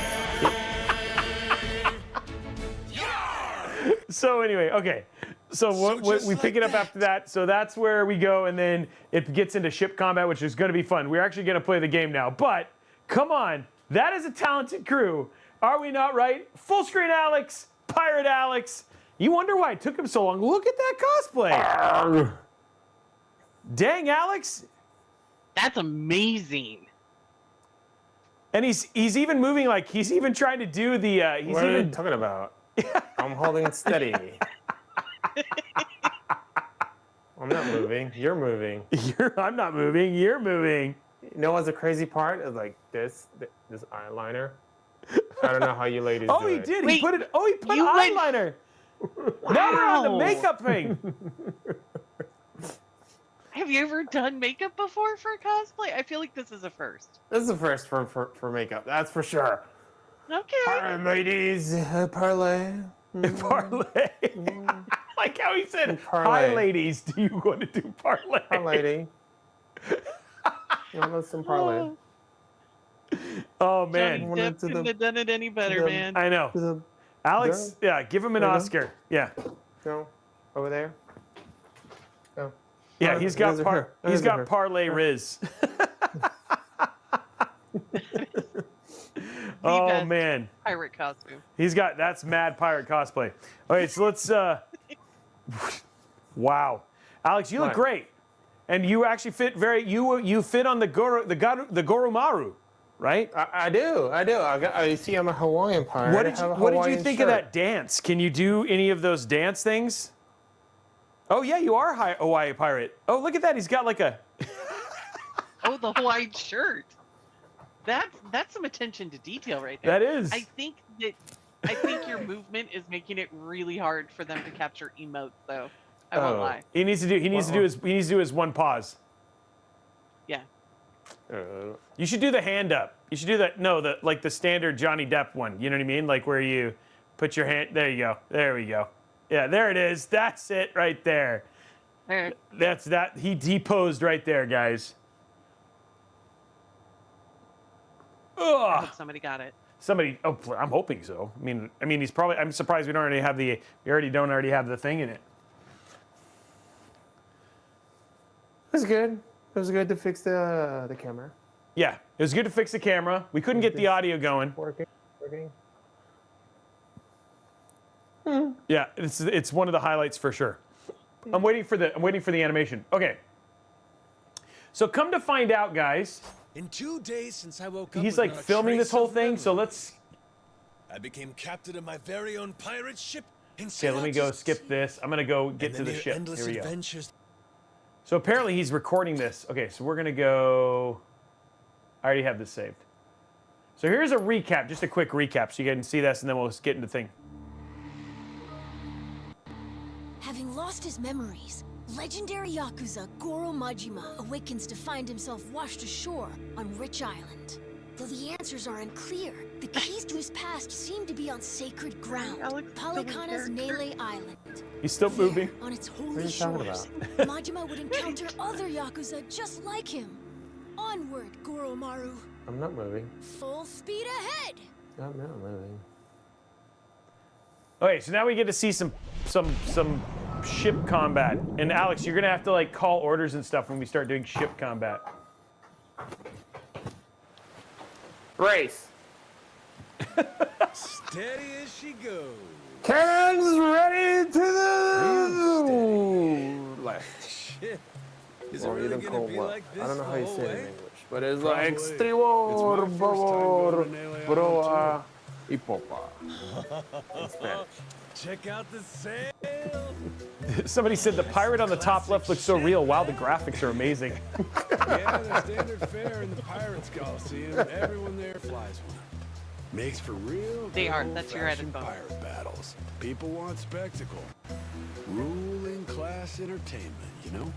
So anyway, okay. So what we pick it up after that. So that's where we go, and then it gets into ship combat, which is going to be fun. We're actually going to play the game now. But come on, that is a talented crew. Are we not right? Full screen Alex, Pirate Alex. You wonder why it took him so long. Look at that cosplay. Dang, Alex. That's amazing. And he's even moving like he's even trying to do the. What are you talking about? I'm holding it steady. I'm not moving. You're moving. I'm not moving. You're moving. You know what's the crazy part? Is like this eyeliner. I don't know how you ladies do He it. did. Wait, he put you went- eyeliner. Now we're on the makeup thing. Have you ever done makeup before for cosplay? I feel like this is a first. This is the first for makeup. That's for sure. Okay. All right, ladies, parlay. Parlay. Like how he said, Parlay. "Hi, ladies. Do you want to do parlay?" Hi, lady. You want some parlay? Oh Johnny man, Wanted Depp to couldn't the- have done it any better, the- man. I know. To the Alex, yeah, give him an There you go. Oscar. Yeah, go over there. Go. yeah. He's got Those are her. he's Those are got her. parlay Riz. The Oh best man, pirate costume. he's got that's mad pirate cosplay. Okay, so let's. Wow, Alex, you look What? great, and you actually fit very. You fit on the Goromaru, right? I do. I see. I'm a Hawaiian pirate. What I did have you a What did you Hawaiian think shirt. of that dance? Can you do any of those dance things? Oh yeah, you are a Hawaii pirate. Oh look at that, he's got like a. Oh, the Hawaiian shirt. That's some attention to detail right there. That is. I think your movement is making it really hard for them to capture emotes, though. I won't Oh. lie. He needs to do his one pause. Yeah. You should do the hand up. You should do the standard Johnny Depp one. You know what I mean? Like where you put your hand. There you go. There we go. Yeah, there it is. That's it right there. There. That's that. He posed right there, guys. I Ugh. hope somebody got it. Somebody. Oh, I'm hoping so. I mean, he's probably. I'm surprised we don't already have the. We already don't already have the thing in it. It was good. It was good to fix the camera. Yeah, it was good to fix the camera. We couldn't get the audio going. Working. Yeah, it's one of the highlights for sure. I'm waiting for the animation. Okay. So come to find out, guys, In 2 days since I woke up, he's with like not a filming trace this whole of thing. So memory. let's. I became captain of my very own pirate ship. Okay, let me go skip this. I'm gonna go get to the ship. Endless Here we go. adventures. So apparently he's recording this. Okay, so we're gonna go. I already have this saved. So here's a recap, just a quick recap, so you can see this, and then we'll just get into the thing. Having lost his memories, legendary Yakuza Goro Majima awakens to find himself washed ashore on Rich Island. Though the answers are unclear, the keys to his past seem to be on sacred ground, Alex, Palikana's character. Nele Island. He's still moving. There, on its are holy you talking shores, Majima would encounter other Yakuza just like him. Onward, Goromaru. I'm not moving. Full speed ahead! I'm not moving. Okay, so now we get to see some ship combat. And Alex, you're gonna have to like call orders and stuff when we start doing ship combat. Race. Steady as she goes. Cannons ready to the left. Shit. Is it Or really even gonna cold be war. like this I don't know how the you whole say it in way? English, but it's Probably. like It's exterior, my first time going to Nele Island, broa, Ipopa. In Spanish. Check out the sail. Somebody said the pirate on the top left looks so real. Wow, the graphics are amazing. Yeah, the standard fare in the Pirates Coliseum. Everyone there flies one. Makes for real. They are. good That's your added old-fashioned bonus. pirate battles. People want spectacle. Ruling class entertainment, you know?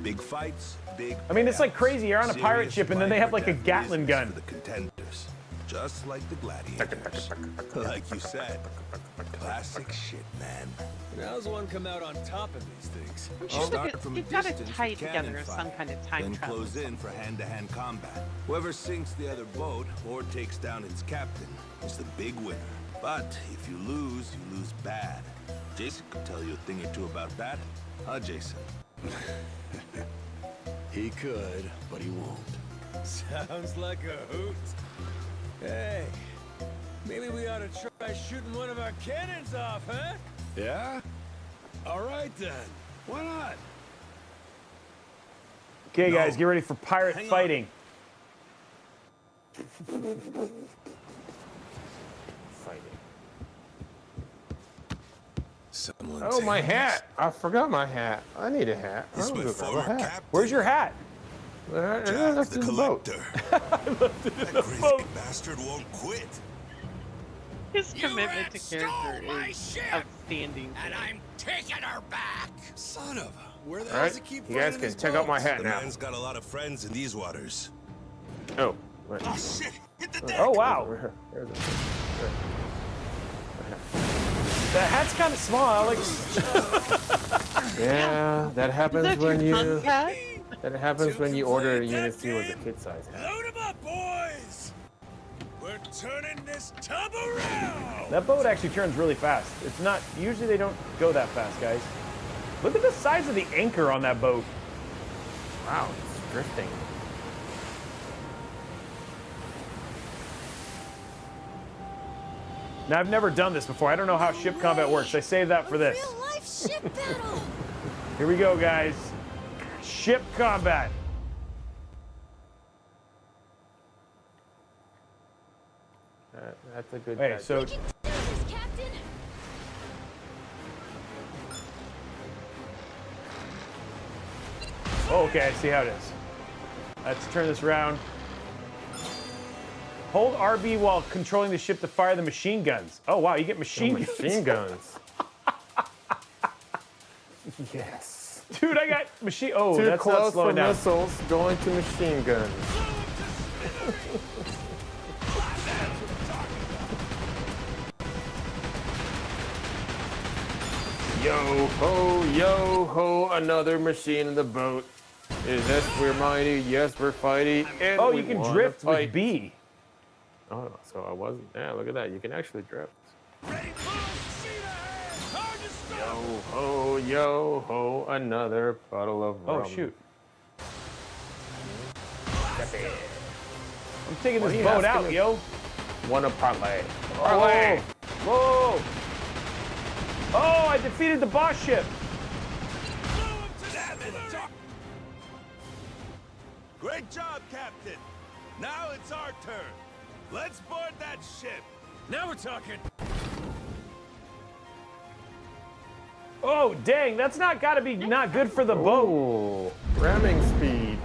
Big fights, big. I mean, it's like payouts. crazy. You're on a pirate Serious ship, and then they have like a life or death Gatling reasons gun. for the contenders, just like the gladiators. Like you said, classic shit, man. How's one come out on top of these things? I'm sure Start from a they've got to distance tie with together cannon in some fire, kind of time then travel. close in for hand-to-hand combat. Whoever sinks the other boat or takes down its captain is the big winner. But if you lose bad. Jason could tell you a thing or two about that. Huh, Jason? He could, but he won't. Sounds like a hoot. Hey, maybe we ought to try shooting one of our cannons off, huh? Yeah? All right then. Why not? Okay, No. guys, get ready for pirate Hang on. fighting. Fighting. Someone's Oh, my hands. hat! I forgot my hat. I need a hat. It's I'm my gonna grab former a hat. captain. Where's your hat? I Jack left the it in the boat. collector. That crazy boat. bastard won't quit. His commitment to character is outstanding. I'm taking her back. Son of a. Where the All hell right, does he keep you guys finding can his check out my boats? hat The now. man's got a lot of friends in these waters. Oh, wait. Oh shit! Hit the deck! Oh, wow. There's a- The hat's kind of small, Alex. Yeah, that Is happens that when your you. punk hat? That happens when you order a Unit C with a kid size hat. Load 'em up, boys. We're turning this tub around. That boat actually turns really fast. It's not, usually they don't go that fast, guys. Look at the size of the anchor on that boat. Wow, it's drifting. Now, I've never done this before. I don't know how ship combat works. I saved that for this. Real life ship battle. Here we go, guys. Ship combat. That's a good. Hey, catch. so We can do this, Captain. oh, okay, I see how it is. Let's turn this around. Hold RB while controlling the ship to fire the machine guns. Oh, wow, you get machine guns. Machine guns. Yes. Dude, I got machine. Oh, Too that's not close for slowing down. missiles, going to machine guns. Yo ho, another machine in the boat. Yes, we're mighty. Yes, we're fighty. And Oh, we you can wanna drift fight. with B. Oh, so I wasn't. Yeah, look at that. You can actually drift. Ready, full speed ahead. Hard to stop. Yo ho, another bottle of Oh, rum. shoot. I'm taking What this are you boat asking out, me? yo. Wanna parlay? Whoa. Parlay. Whoa. Oh, I defeated the boss ship. Great job, Captain. Now it's our turn. Let's board that ship. Now we're talking. Oh, dang, that's not gotta be not good for the boat. Oh, ramming speed.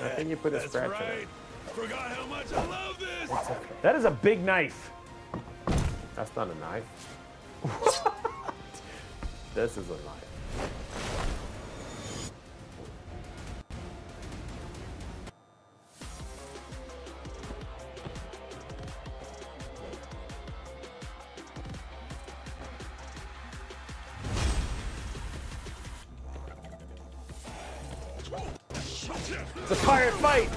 I think you put a That's scratch right. Forgot how much I love this. in it. That is a big knife. That's not a knife. This is a knife. It's a pirate fight.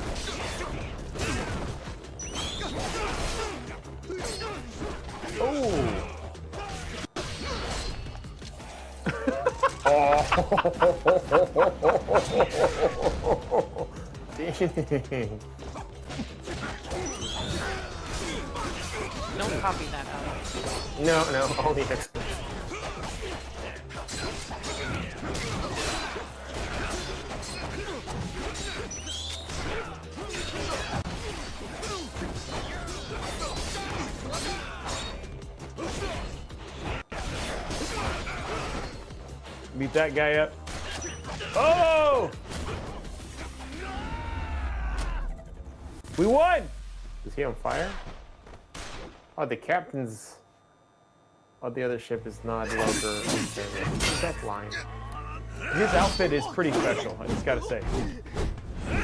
Oh. Dang. Don't copy that out. No, only experts. Beat that guy up. Oh! We won! Is he on fire? Oh, the captain's... Oh, the other ship is not longer in service. What's that line? His outfit is pretty special, I just gotta say. So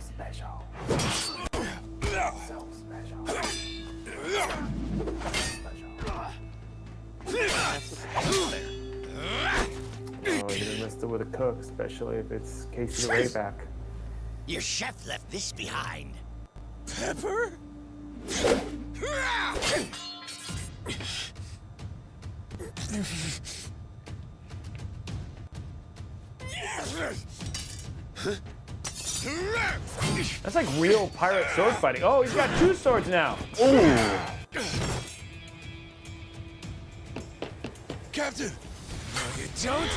special. So special. Oh, you done messed it with a cook, especially if it's Casey the Rayback. Your chef left this behind. Pepper? That's like real pirate sword fighting. Oh, he's got 2 swords now. Ooh. Captain! No, you don't!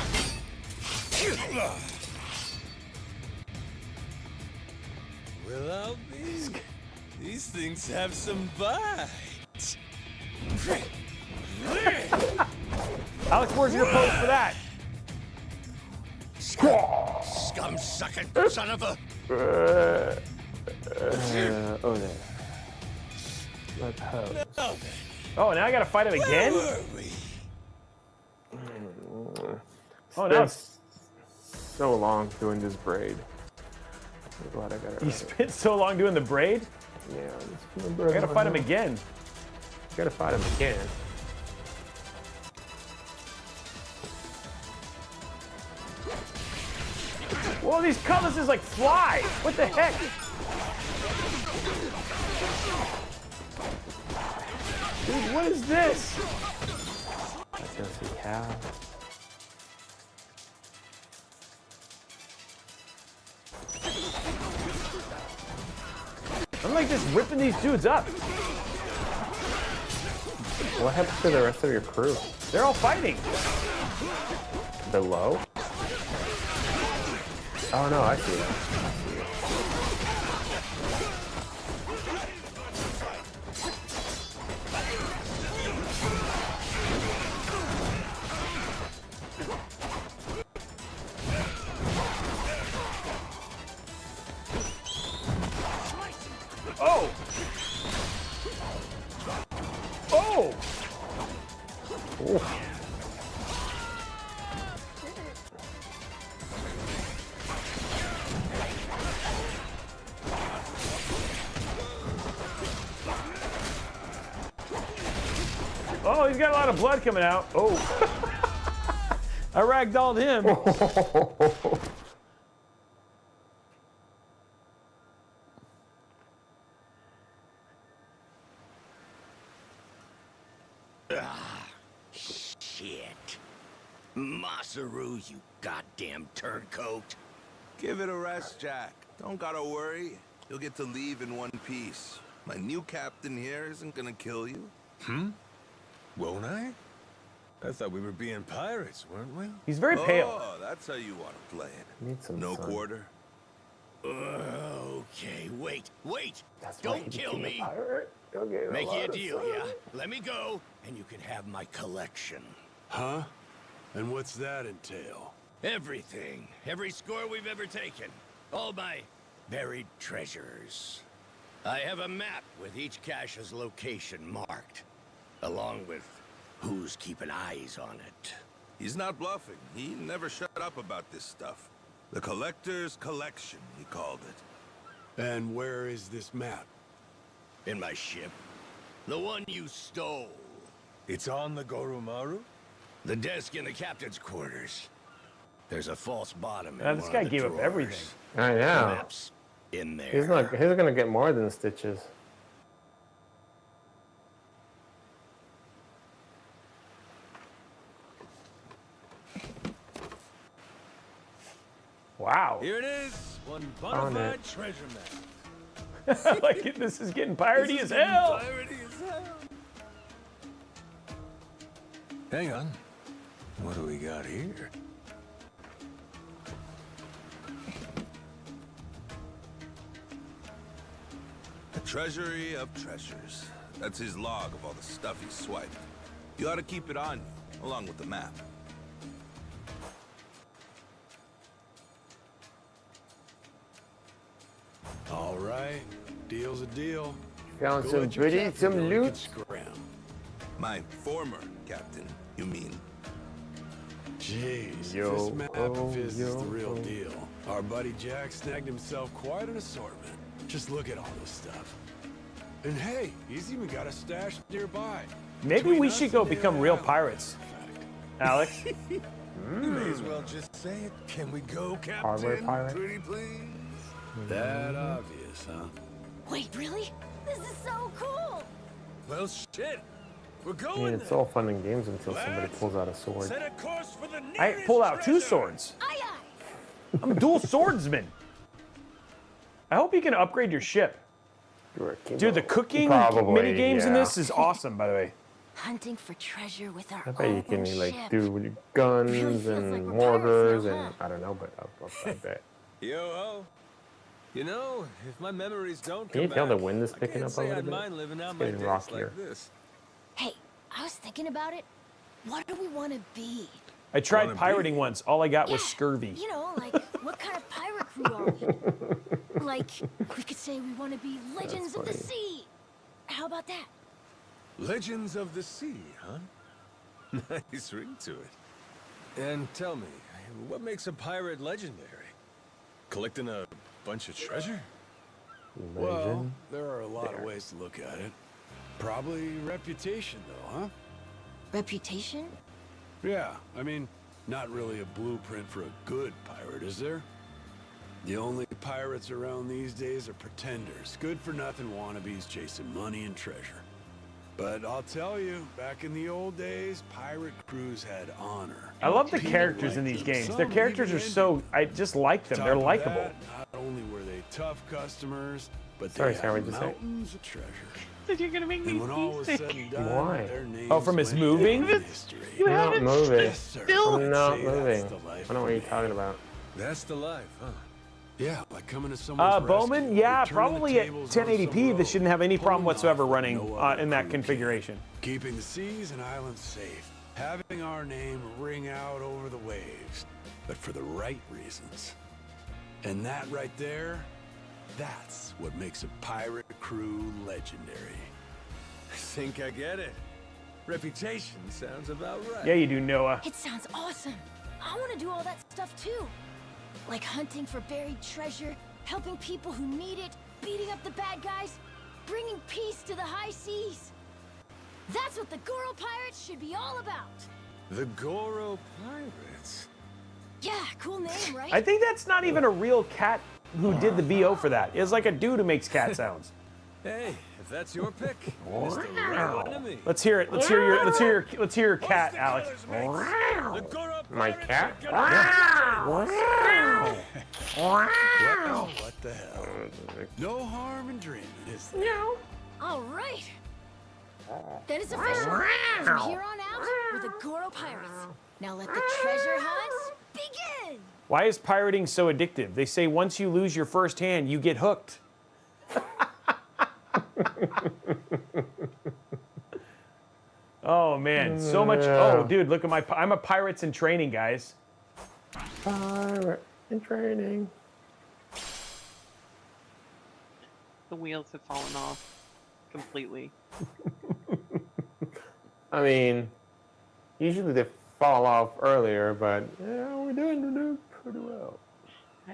Well, these things have some bite. Alex, where's your pose for that? Scum-sucking son of a... Oh, there. Let's hope. Oh, now I gotta fight him again? Where were we? Oh, now it's... So long doing this braid. I'm glad I got it You right. spent so long doing the braid? Yeah, I gotta fight him again. Gotta fight him again. Whoa, these cutlasses like fly! What the heck? Dude, what is this? Let's go see how. I'm like just ripping these dudes up. What happened to the rest of your crew? They're all fighting. Below? Oh no, I see that. Oh! Oh! Ooh. Oh, he's got a lot of blood coming out. Oh. I ragdolled him. Shit. Masaru, you goddamn turncoat. Give it a rest, Jack. Don't gotta worry. You'll get to leave in one piece. My new captain here isn't gonna kill you. Won't I? I thought we were being pirates, weren't we? He's very pale. Oh, that's how you want to play it. Need some No sun. quarter. Okay, wait. That's why Don't he kill became a me. pirate. Okay, Make you a lot of deal, sun. yeah? Let me go, and you can have my collection. Huh? And what's that entail? Everything. Every score we've ever taken. All my buried treasures. I have a map with each cache's location marked, along with who's keeping eyes on it. He's not bluffing. He never shut up about this stuff. The Collector's Collection, he called it. And where is this map? In my ship. The one you stole. It's on the Goromaru? The desk in the captain's quarters. There's a false bottom in This one guy of the gave up drawers. everything. I The know. map's in there. He's gonna get more than stitches. Wow. Here it is. One Found bonafide it. treasure map. Like it, this is getting piratey as hell. Piratey as hell. Hang on. What do we got here? The Treasury of Treasures. That's his log of all the stuff he swiped. You ought to keep it on you, along with the map. deal's a deal. Found Go some let your booty, captain some know he can loot. scram. My former captain, you mean? Jeez, Yo, this map of his is the real deal. Our buddy Jack snagged himself quite an assortment. Just look at all this stuff. And hey, he's even got a stash nearby. Maybe Between we us should go and the become other real island. pirates, Alex. You may as well just say it. Can we go, Hardware Captain? pirate. Pretty please? That obvious, huh? Wait, really? This is so cool! Well, shit. We're I going. mean, it's all fun and games until somebody pulls out a sword. Set a course for the I nearest pulled out 2 treasure. swords. Aye, aye! I'm a dual swordsman. I hope you can upgrade your ship. Dude, the cooking mini games in this is awesome, by the way. Hunting for treasure with our I bet you own can like ship. do with guns Really feels and like we're mortars pirates now, and I don't know, but I bet. Yo-ho. You know, if my memories don't Can you come tell the back, wind is I picking can't up a say little I'd bit? mind living out It's my getting days rockier. like this. Hey, I was thinking about it. What do we want to be? I tried Wanna be? pirating once. All I got was Yeah, scurvy. You know, like, what kind of pirate crew are we? Like, we could say we want to be legends of the funny. sea. How about that? Legends of the Sea, huh? Nice ring to it. And tell me, what makes a pirate legendary? Collecting a bunch of treasure? Well, Legend. there are a lot of ways to look at it. Probably reputation, though, huh? Reputation? Yeah, I mean, not really a blueprint for a good pirate, is there? The only pirates around these days are pretenders, good-for-nothing wannabes chasing money and treasure. But I'll tell you, back in the old days, pirate crews had honor. I love the People characters in liked these them. games. Some Their characters even are so, envied I just like them. Top They're of likable. that, not only were they tough customers, but Sorry, they Sam, had what'd you say? mountains of treasure. Said you're gonna make me And when all was said seasick. and done, Why? their names Oh, from his went moving? down in history. You I'm not haven't moving. Yes, sir. still- I'm not Say that's moving. the life I don't know what for you're me. talking about. That's the life, huh? Yeah, like coming to someone's Bowman, rescue, yeah, turning the probably at tables on some 1080p. This road, shouldn't have any problem pulling whatsoever off what running no other in that crew configuration. can. Keeping the seas and islands safe, having our name ring out over the waves, but for the right reasons. And that right there, that's what makes a pirate crew legendary. I think I get it. Reputation sounds about right. Yeah, you do, Noah. It sounds awesome. I want to do all that stuff too. Like hunting for buried treasure, helping people who need it, beating up the bad guys, bringing peace to the high seas. That's what the Goro Pirates should be all about. The Goro Pirates. Yeah, cool name, right? I think that's not even a real cat who did the VO for that. It's like a dude who makes cat sounds. Hey, if that's your pick, it's the right one to me. Let's hear it. Let's hear your cat, Alex. The Goro My Pirates cat? are gonna- Well, what the hell? No harm in dreaming, is there? All right. Then it's official. From here on out, we're the Goro Pirates. Now let the treasure hunt begin. Why is pirating so addictive? They say once you lose your first hand, you get hooked. Oh man, so much. Oh dude, look at my. I'm a pirates in training, guys. Pirate in training. The wheels have fallen off completely. I mean, usually they fall off earlier, but yeah, we're doing pretty well.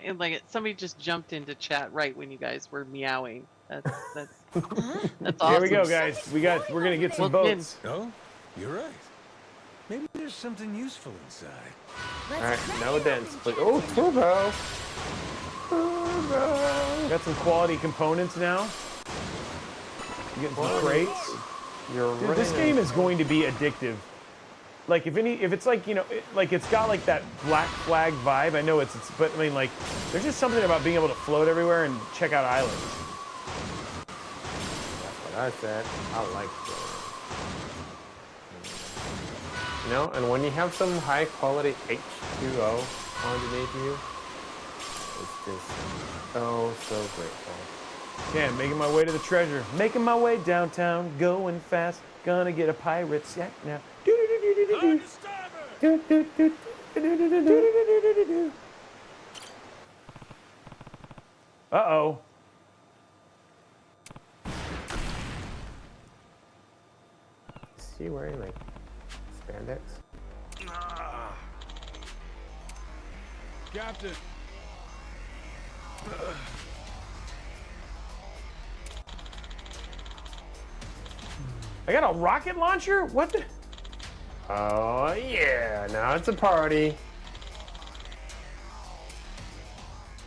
And like somebody just jumped into chat right when you guys were meowing. That's awesome. Here we go, guys. We're gonna get some Well, then- boats. Oh, you're right. Maybe there's something useful inside. Let's All right, crack no it dents, open, but Joe. oh, turbo. Got some quality components now. You getting some crates. You're Dude, this game is going to be addictive. Like if it's like, you know, like it's got like that Black Flag vibe. I know it's but I mean like there's just something about being able to float everywhere and check out islands. That's what I said. I like it. You know, and when you have some high quality H2O underneath you, it's just oh so grateful. Yeah, making my way to the treasure. Making my way downtown, going fast. Gonna get a pirate sack now. Uh-oh. he wearing like spandex? Captain. I got a rocket launcher? What the? Oh yeah, now it's a party.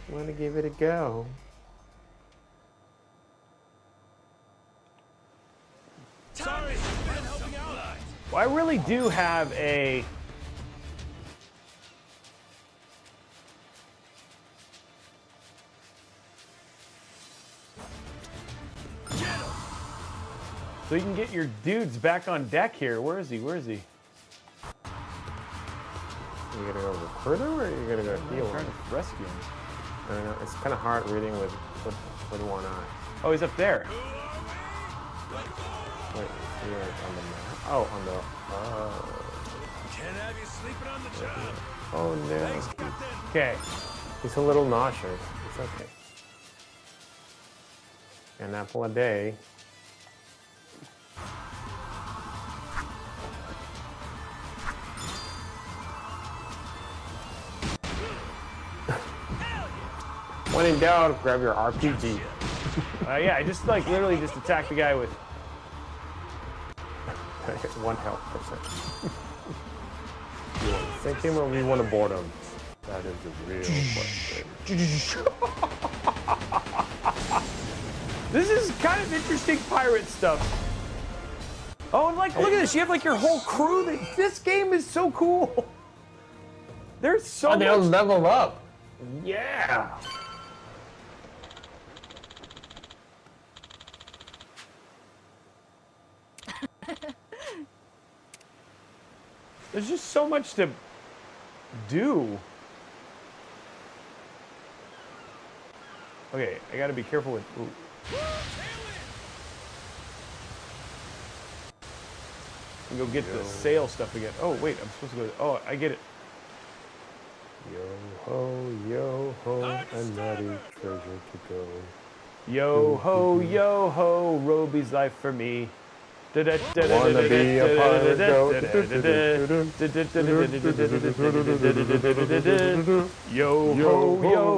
Want to give it a go? Sorry, been helping out. Well, I really do have a. So you can get your dudes back on deck here. Where is he? Where is he? You gonna go recruit him or are you gonna go heal I'm trying him? to rescue him. I don't know. It's kind of hard reading with one eye. Oh, he's up there. Wait, is he like on the map? Oh, on the. Can't have you sleeping on the job. Oh no. Thanks, Captain. Okay. He's a little nauseous. It's okay. An apple a day. When in doubt, grab your RPG. Yeah, I just like literally just attacked the guy with. 1 health %. You want to sink him or we want to board him? That is the real question. This is kind of interesting pirate stuff. Oh, and like, look at this. You have like your whole crew. This game is so cool. There's so they'll much. level up. Yeah. There's just so much to do. Okay, I gotta be careful with. Ooh. And go get the sail stuff again. Oh wait, I'm supposed to go. Oh, I get it. Yo ho, another treasure to go. Yo ho, Roby's life for me. Wanna be a pirate, Yo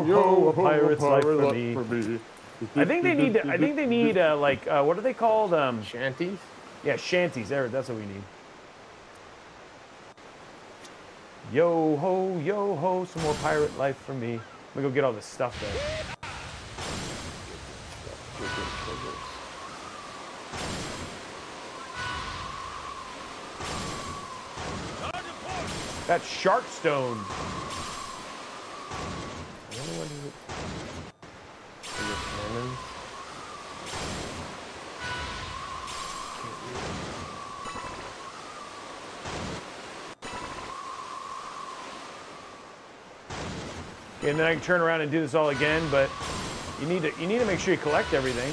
ho, a pirate's life for me. I think they need like what are they called? Shanties? Yeah, shanties. There, that's what we need. Yo ho, some more pirate life for me. Let me go get all this stuff there. That's shark stone. I don't know what is it. Is it cannons? And then I can turn around and do this all again, but you need to make sure you collect everything.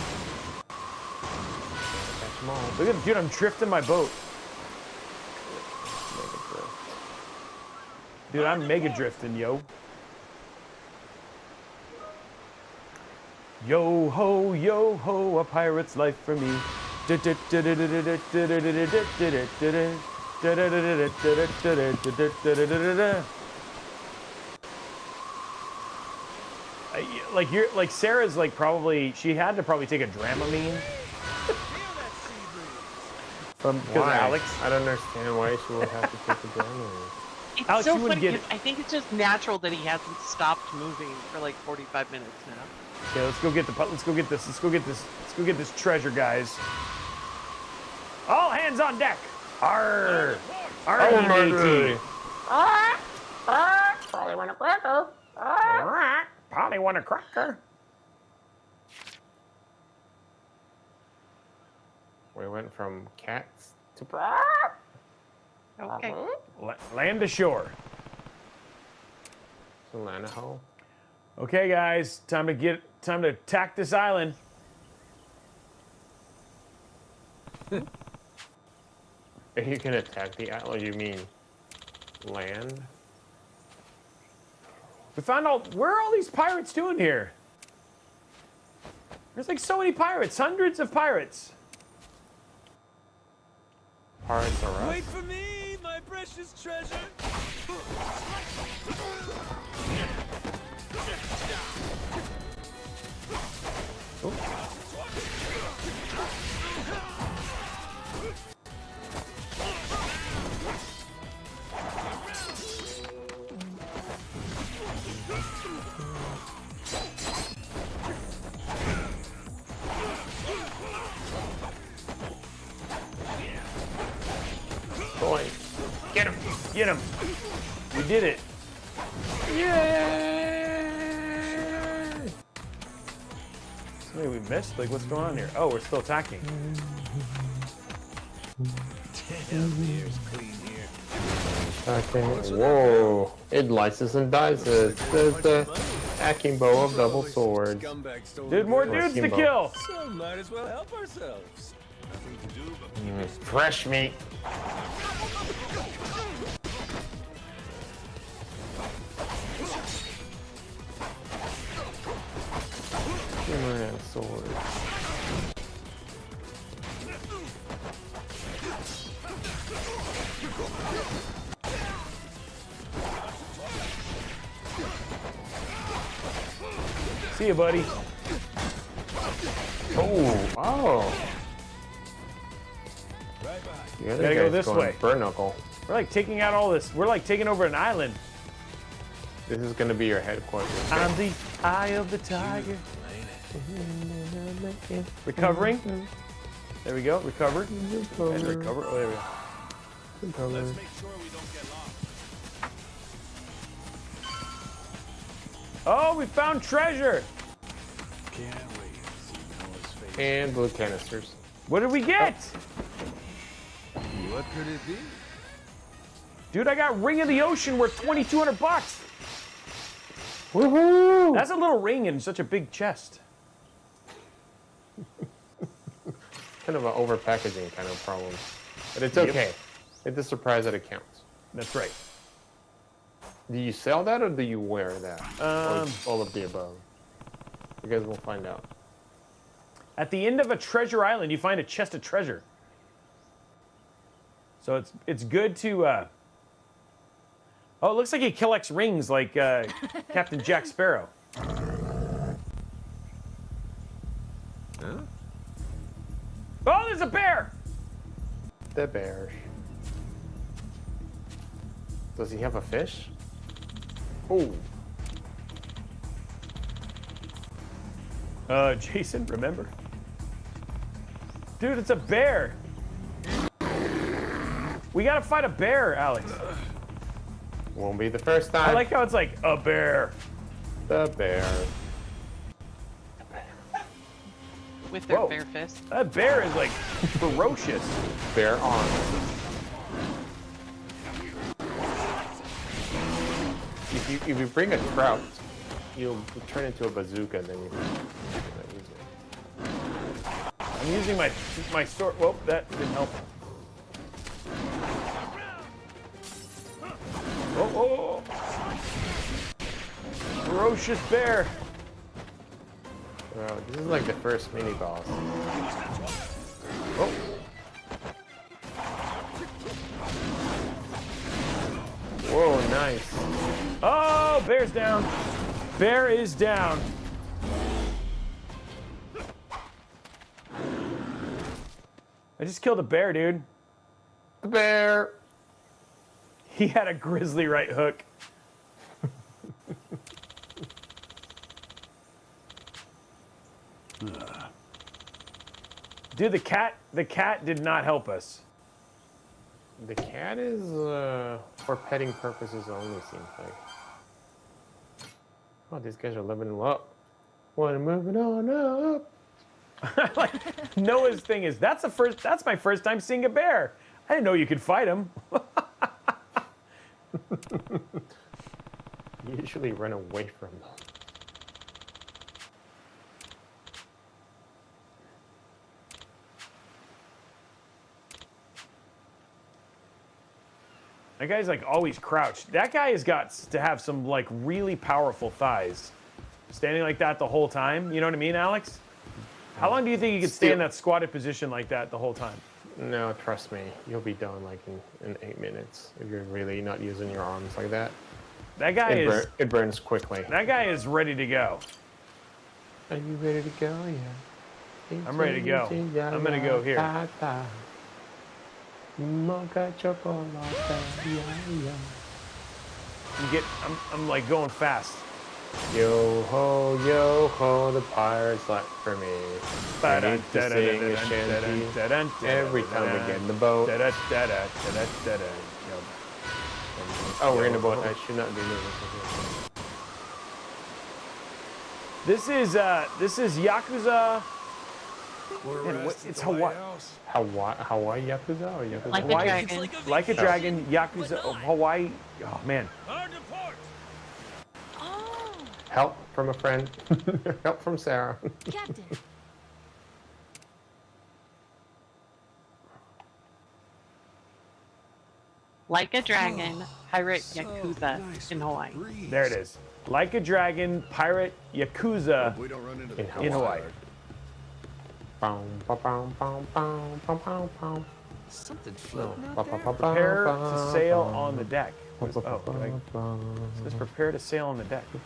Catch them all. Look at, dude, I'm drifting my boat. Dude, I'm mega drifting, yo. Yo ho, a pirate's life for me. Like Sarah's like probably she had to probably take a Dramamine from because of Why? Alex. I don't understand why she would have to take the Dramamine. It's Alex, so you wouldn't funny. get it. I think it's just natural that he hasn't stopped moving for like 45 minutes now. Okay, let's go get this. Let's go get this treasure, guys. All hands on deck. Arr! Arr, matey. Probably want a cracker. Polly want a cracker. We went from cats to Okay. Land ashore. Lanaho. Okay, guys, time to attack this island. Are you gonna attack the island? You mean land? We found out where are all these pirates doing here? There's like so many pirates, hundreds of pirates. parts are us. Wait for me, my precious treasure. Boy, Get him! Get him! We did it! yay! Something we missed? Like, what's going on here? Oh, we're still attacking. Damn, the air's clean here. Okay. Whoa! It slices and dices. There's the akimbo of double swords. Scumbag stole Dude, more the dudes to Kimbo. kill! So might as well help ourselves. Nothing to do but Fresh meat. Man, sword. See you, buddy. Oh. The other Gotta go guy's this going way. Burn knuckle. We're like taking out all this. We're like taking over an island. This is gonna be your headquarters. I'm the eye of the tiger. Recovering. There we go. Recovered. And recover. Oh, there we go. let's make sure we don't get lost. Oh, we found treasure. Can't wait to see Noah's face. And blue canisters. What did we get? What could it be? Dude, I got Ring of the Ocean worth $2,200. Woohoo! That's a little ring in such a big chest. Kind of an over packaging kind of problem. But it's Yep. okay. It's a surprise that it counts. That's right. Do you sell that or do you wear that? Or all of the above? You guys will find out. At the end of a treasure island, you find a chest of treasure. So it's good to. Oh, it looks like he collects rings like Captain Jack Sparrow. Huh? Oh, there's a bear! The bear. Does he have a fish? Oh. Jason, remember? Dude, it's a bear. We gotta fight a bear, Alex. Won't be the first time. I like how it's like a bear. The bear. With their Whoa. bare fists. That bear is like ferocious. Bear arm. If you bring a trout, you'll turn into a bazooka and then you can use it. I'm using my sword. Whoa, that didn't help. Oh. Ferocious bear. Wow, this is like the first mini boss. Oh. Whoa, nice. Oh, bear's down. Bear is down. I just killed a bear, dude. The bear. He had a grizzly right hook. Dude, the cat did not help us. The cat is for petting purposes only, seems like. Oh, these guys are leveling up. Wanna move it on up? Like Noah's thing is that's my first time seeing a bear. I didn't know you could fight him. You usually run away from them. That guy's like always crouched. That guy has got to have some like really powerful thighs. Standing like that the whole time. You know what I mean, Alex? How long do you think you could stay in that squatted position like that the whole time? No, trust me, you'll be done like in 8 minutes if you're really not using your arms like that. That guy It burns quickly. That guy is ready to go. Are you ready to go? Yeah. I'm ready to go. I'm gonna go here. Mocha chocolate. I'm like going fast. Yo ho, the pirates like for me. We need to sing a shanty every time we get in the boat. Oh, we're in the boat. I should not be moving. This is Yakuza. We're It's Hawaii. Hawaii Yakuza or Yakuza? Like a Hawaii, dragon. Like a Dragon, Yakuza, Hawaii. Oh man. Oh. Help from a friend. Help from Sarah. Captain. Like a Dragon, Pirate Yakuza in Hawaii. There it is. Like a Dragon, Pirate Yakuza We don't run into in Hawaii. Something Prepare to sail on the deck. What is, oh, it says prepare to sail on the deck. Think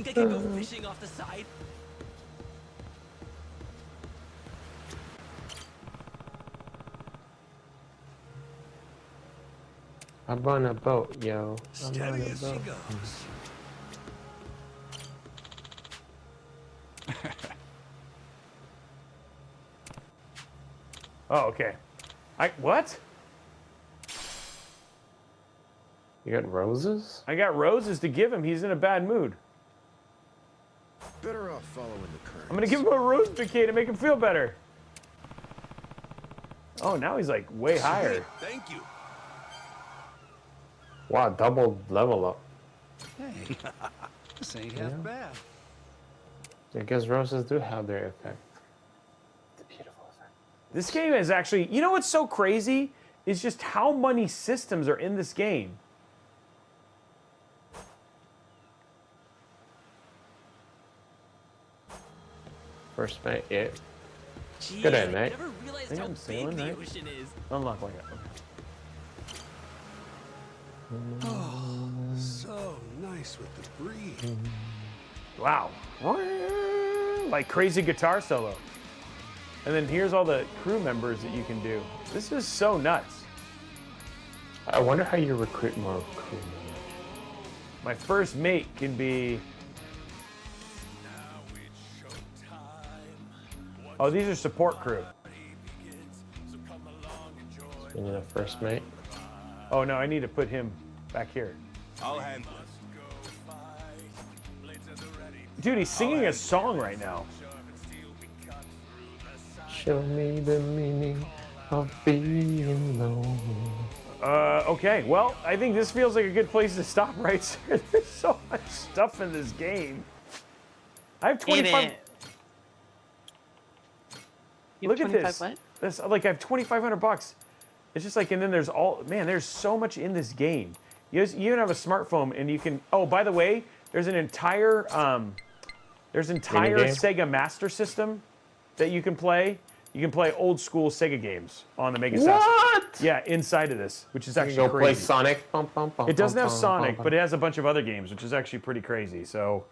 I could go fishing off the side? I'm on a boat, yo. Steady as she goes. Oh, okay. What? You got roses? I got roses to give him. He's in a bad mood. Better off following the current. I'm gonna give him a rose bouquet to make him feel better. Oh, now he's like way higher. Thank you. Wow, double level up. Hey, this ain't half bad. I guess roses do have their effect. It's a beautiful effect. This game is actually, you know what's so crazy? Is just how many systems are in this game. First mate, yeah. Jeez, Good day, I mate. never realized think how I'm sailing, big the right? ocean is. Unlock like that. Oh, so nice with the breeze. Wow. Like crazy guitar solo. And then here's all the crew members that you can do. This is so nuts. I wonder how you recruit more crew. My first mate can be... Oh, these are support crew. You need a first mate. Oh no, I need to put him back here. I'll handle it. Dude, he's singing a song right now. Show me the meaning of being alone. Okay, well, I think this feels like a good place to stop right there. There's so much stuff in this game. I have 25. Look at this. What? This like I have 2,500 bucks. It's just like, and then there's there's so much in this game. You even have a smartphone, and you can. Oh, by the way, there's an entire Sega Master System that you can play. You can play old school Sega games on the Mega System. What? Yeah, inside of this, which is actually Go crazy. play Sonic. It doesn't have Sonic, but it has a bunch of other games, which is actually pretty crazy. So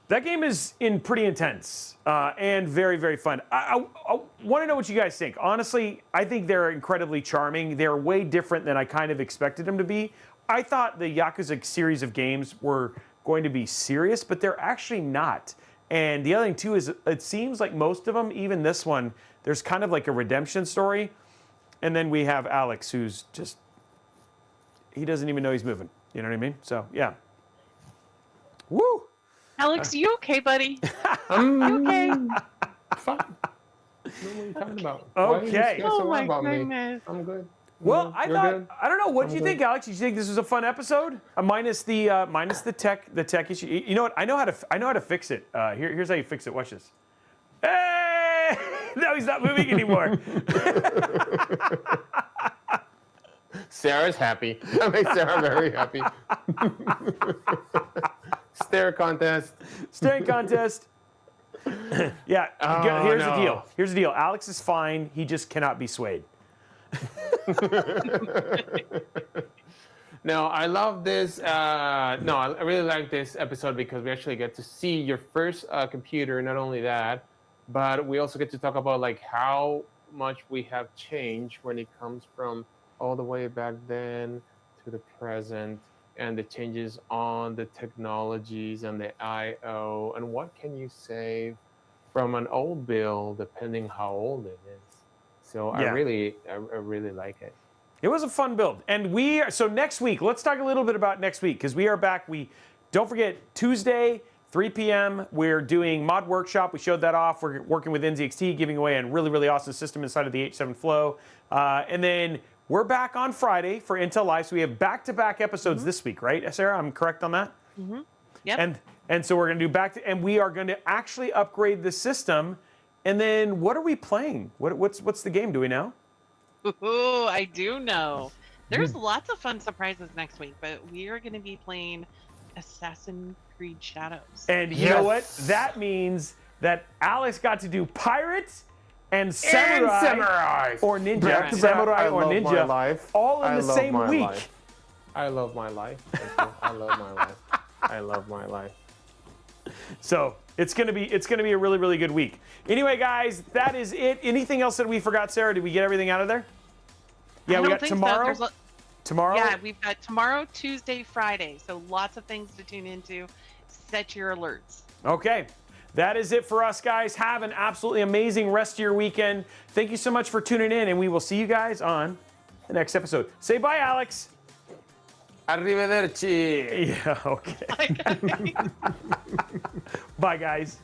that game is pretty intense and very, very fun. I want to know what you guys think. Honestly, I think they're incredibly charming. They're way different than I kind of expected them to be. I thought the Yakuza series of games were going to be serious, but they're actually not. And the other thing, too, is it seems like most of them, even this one, there's kind of like a redemption story. And then we have Alex, who's just, he doesn't even know he's moving. You know what I mean? So, yeah. Woo! Alex, you okay, buddy? I'm You okay? fine. What are you talking about? Okay. Oh my goodness. I'm good. Well, I You're thought, good? I don't know, what I'm did you good. think, Alex? Did you think this was a fun episode? Minus the tech issue. You know what? I know how to fix it. Here's how you fix it. Watch this. Hey! No, he's not moving anymore. Sarah's happy. That makes Sarah very happy. Stare contest. Staring contest. Yeah, Oh, here's the no. deal. Here's the deal. Alex is fine. He just cannot be swayed. No, I love this. No, I really like this episode because we actually get to see your first computer. Not only that, but we also get to talk about like how much we have changed when it comes from all the way back then to the present, and the changes on the technologies and the I/O, and what can you save from an old bill depending how old it is. So Yeah. I really like it. It was a fun build. And so next week, let's talk a little bit about next week because we are back. Don't forget, Tuesday, 3 p.m., we're doing Mod Workshop. We showed that off. We're working with NZXT, giving away a really, really awesome system inside of the H7 Flow. And then we're back on Friday for Intel Live. So we have back-to-back episodes this week, right, Sarah? I'm correct on that? Mm-hmm. Yep. And so we're going to do and we are going to actually upgrade the system. And then what are we playing? What's the game? Do we know? Ooh, I do know. There's lots of fun surprises next week, but we are going to be playing Assassin's Creed Shadows. And you know what? That means that Alex got to do pirates and samurai, or ninja, samurai or ninja, all in the same week. I love my life. I love my life. I love my life. So it's gonna be a really, really good week. Anyway, guys, that is it. Anything else that we forgot, Sarah? Did we get everything out of there? Yeah, we got tomorrow. So. Tomorrow? Yeah, we've got tomorrow, Tuesday, Friday. So lots of things to tune into. Set your alerts. Okay. That is it for us, guys. Have an absolutely amazing rest of your weekend. Thank you so much for tuning in, and we will see you guys on the next episode. Say bye, Alex. Arrivederci. Yeah, okay. Bye, guys.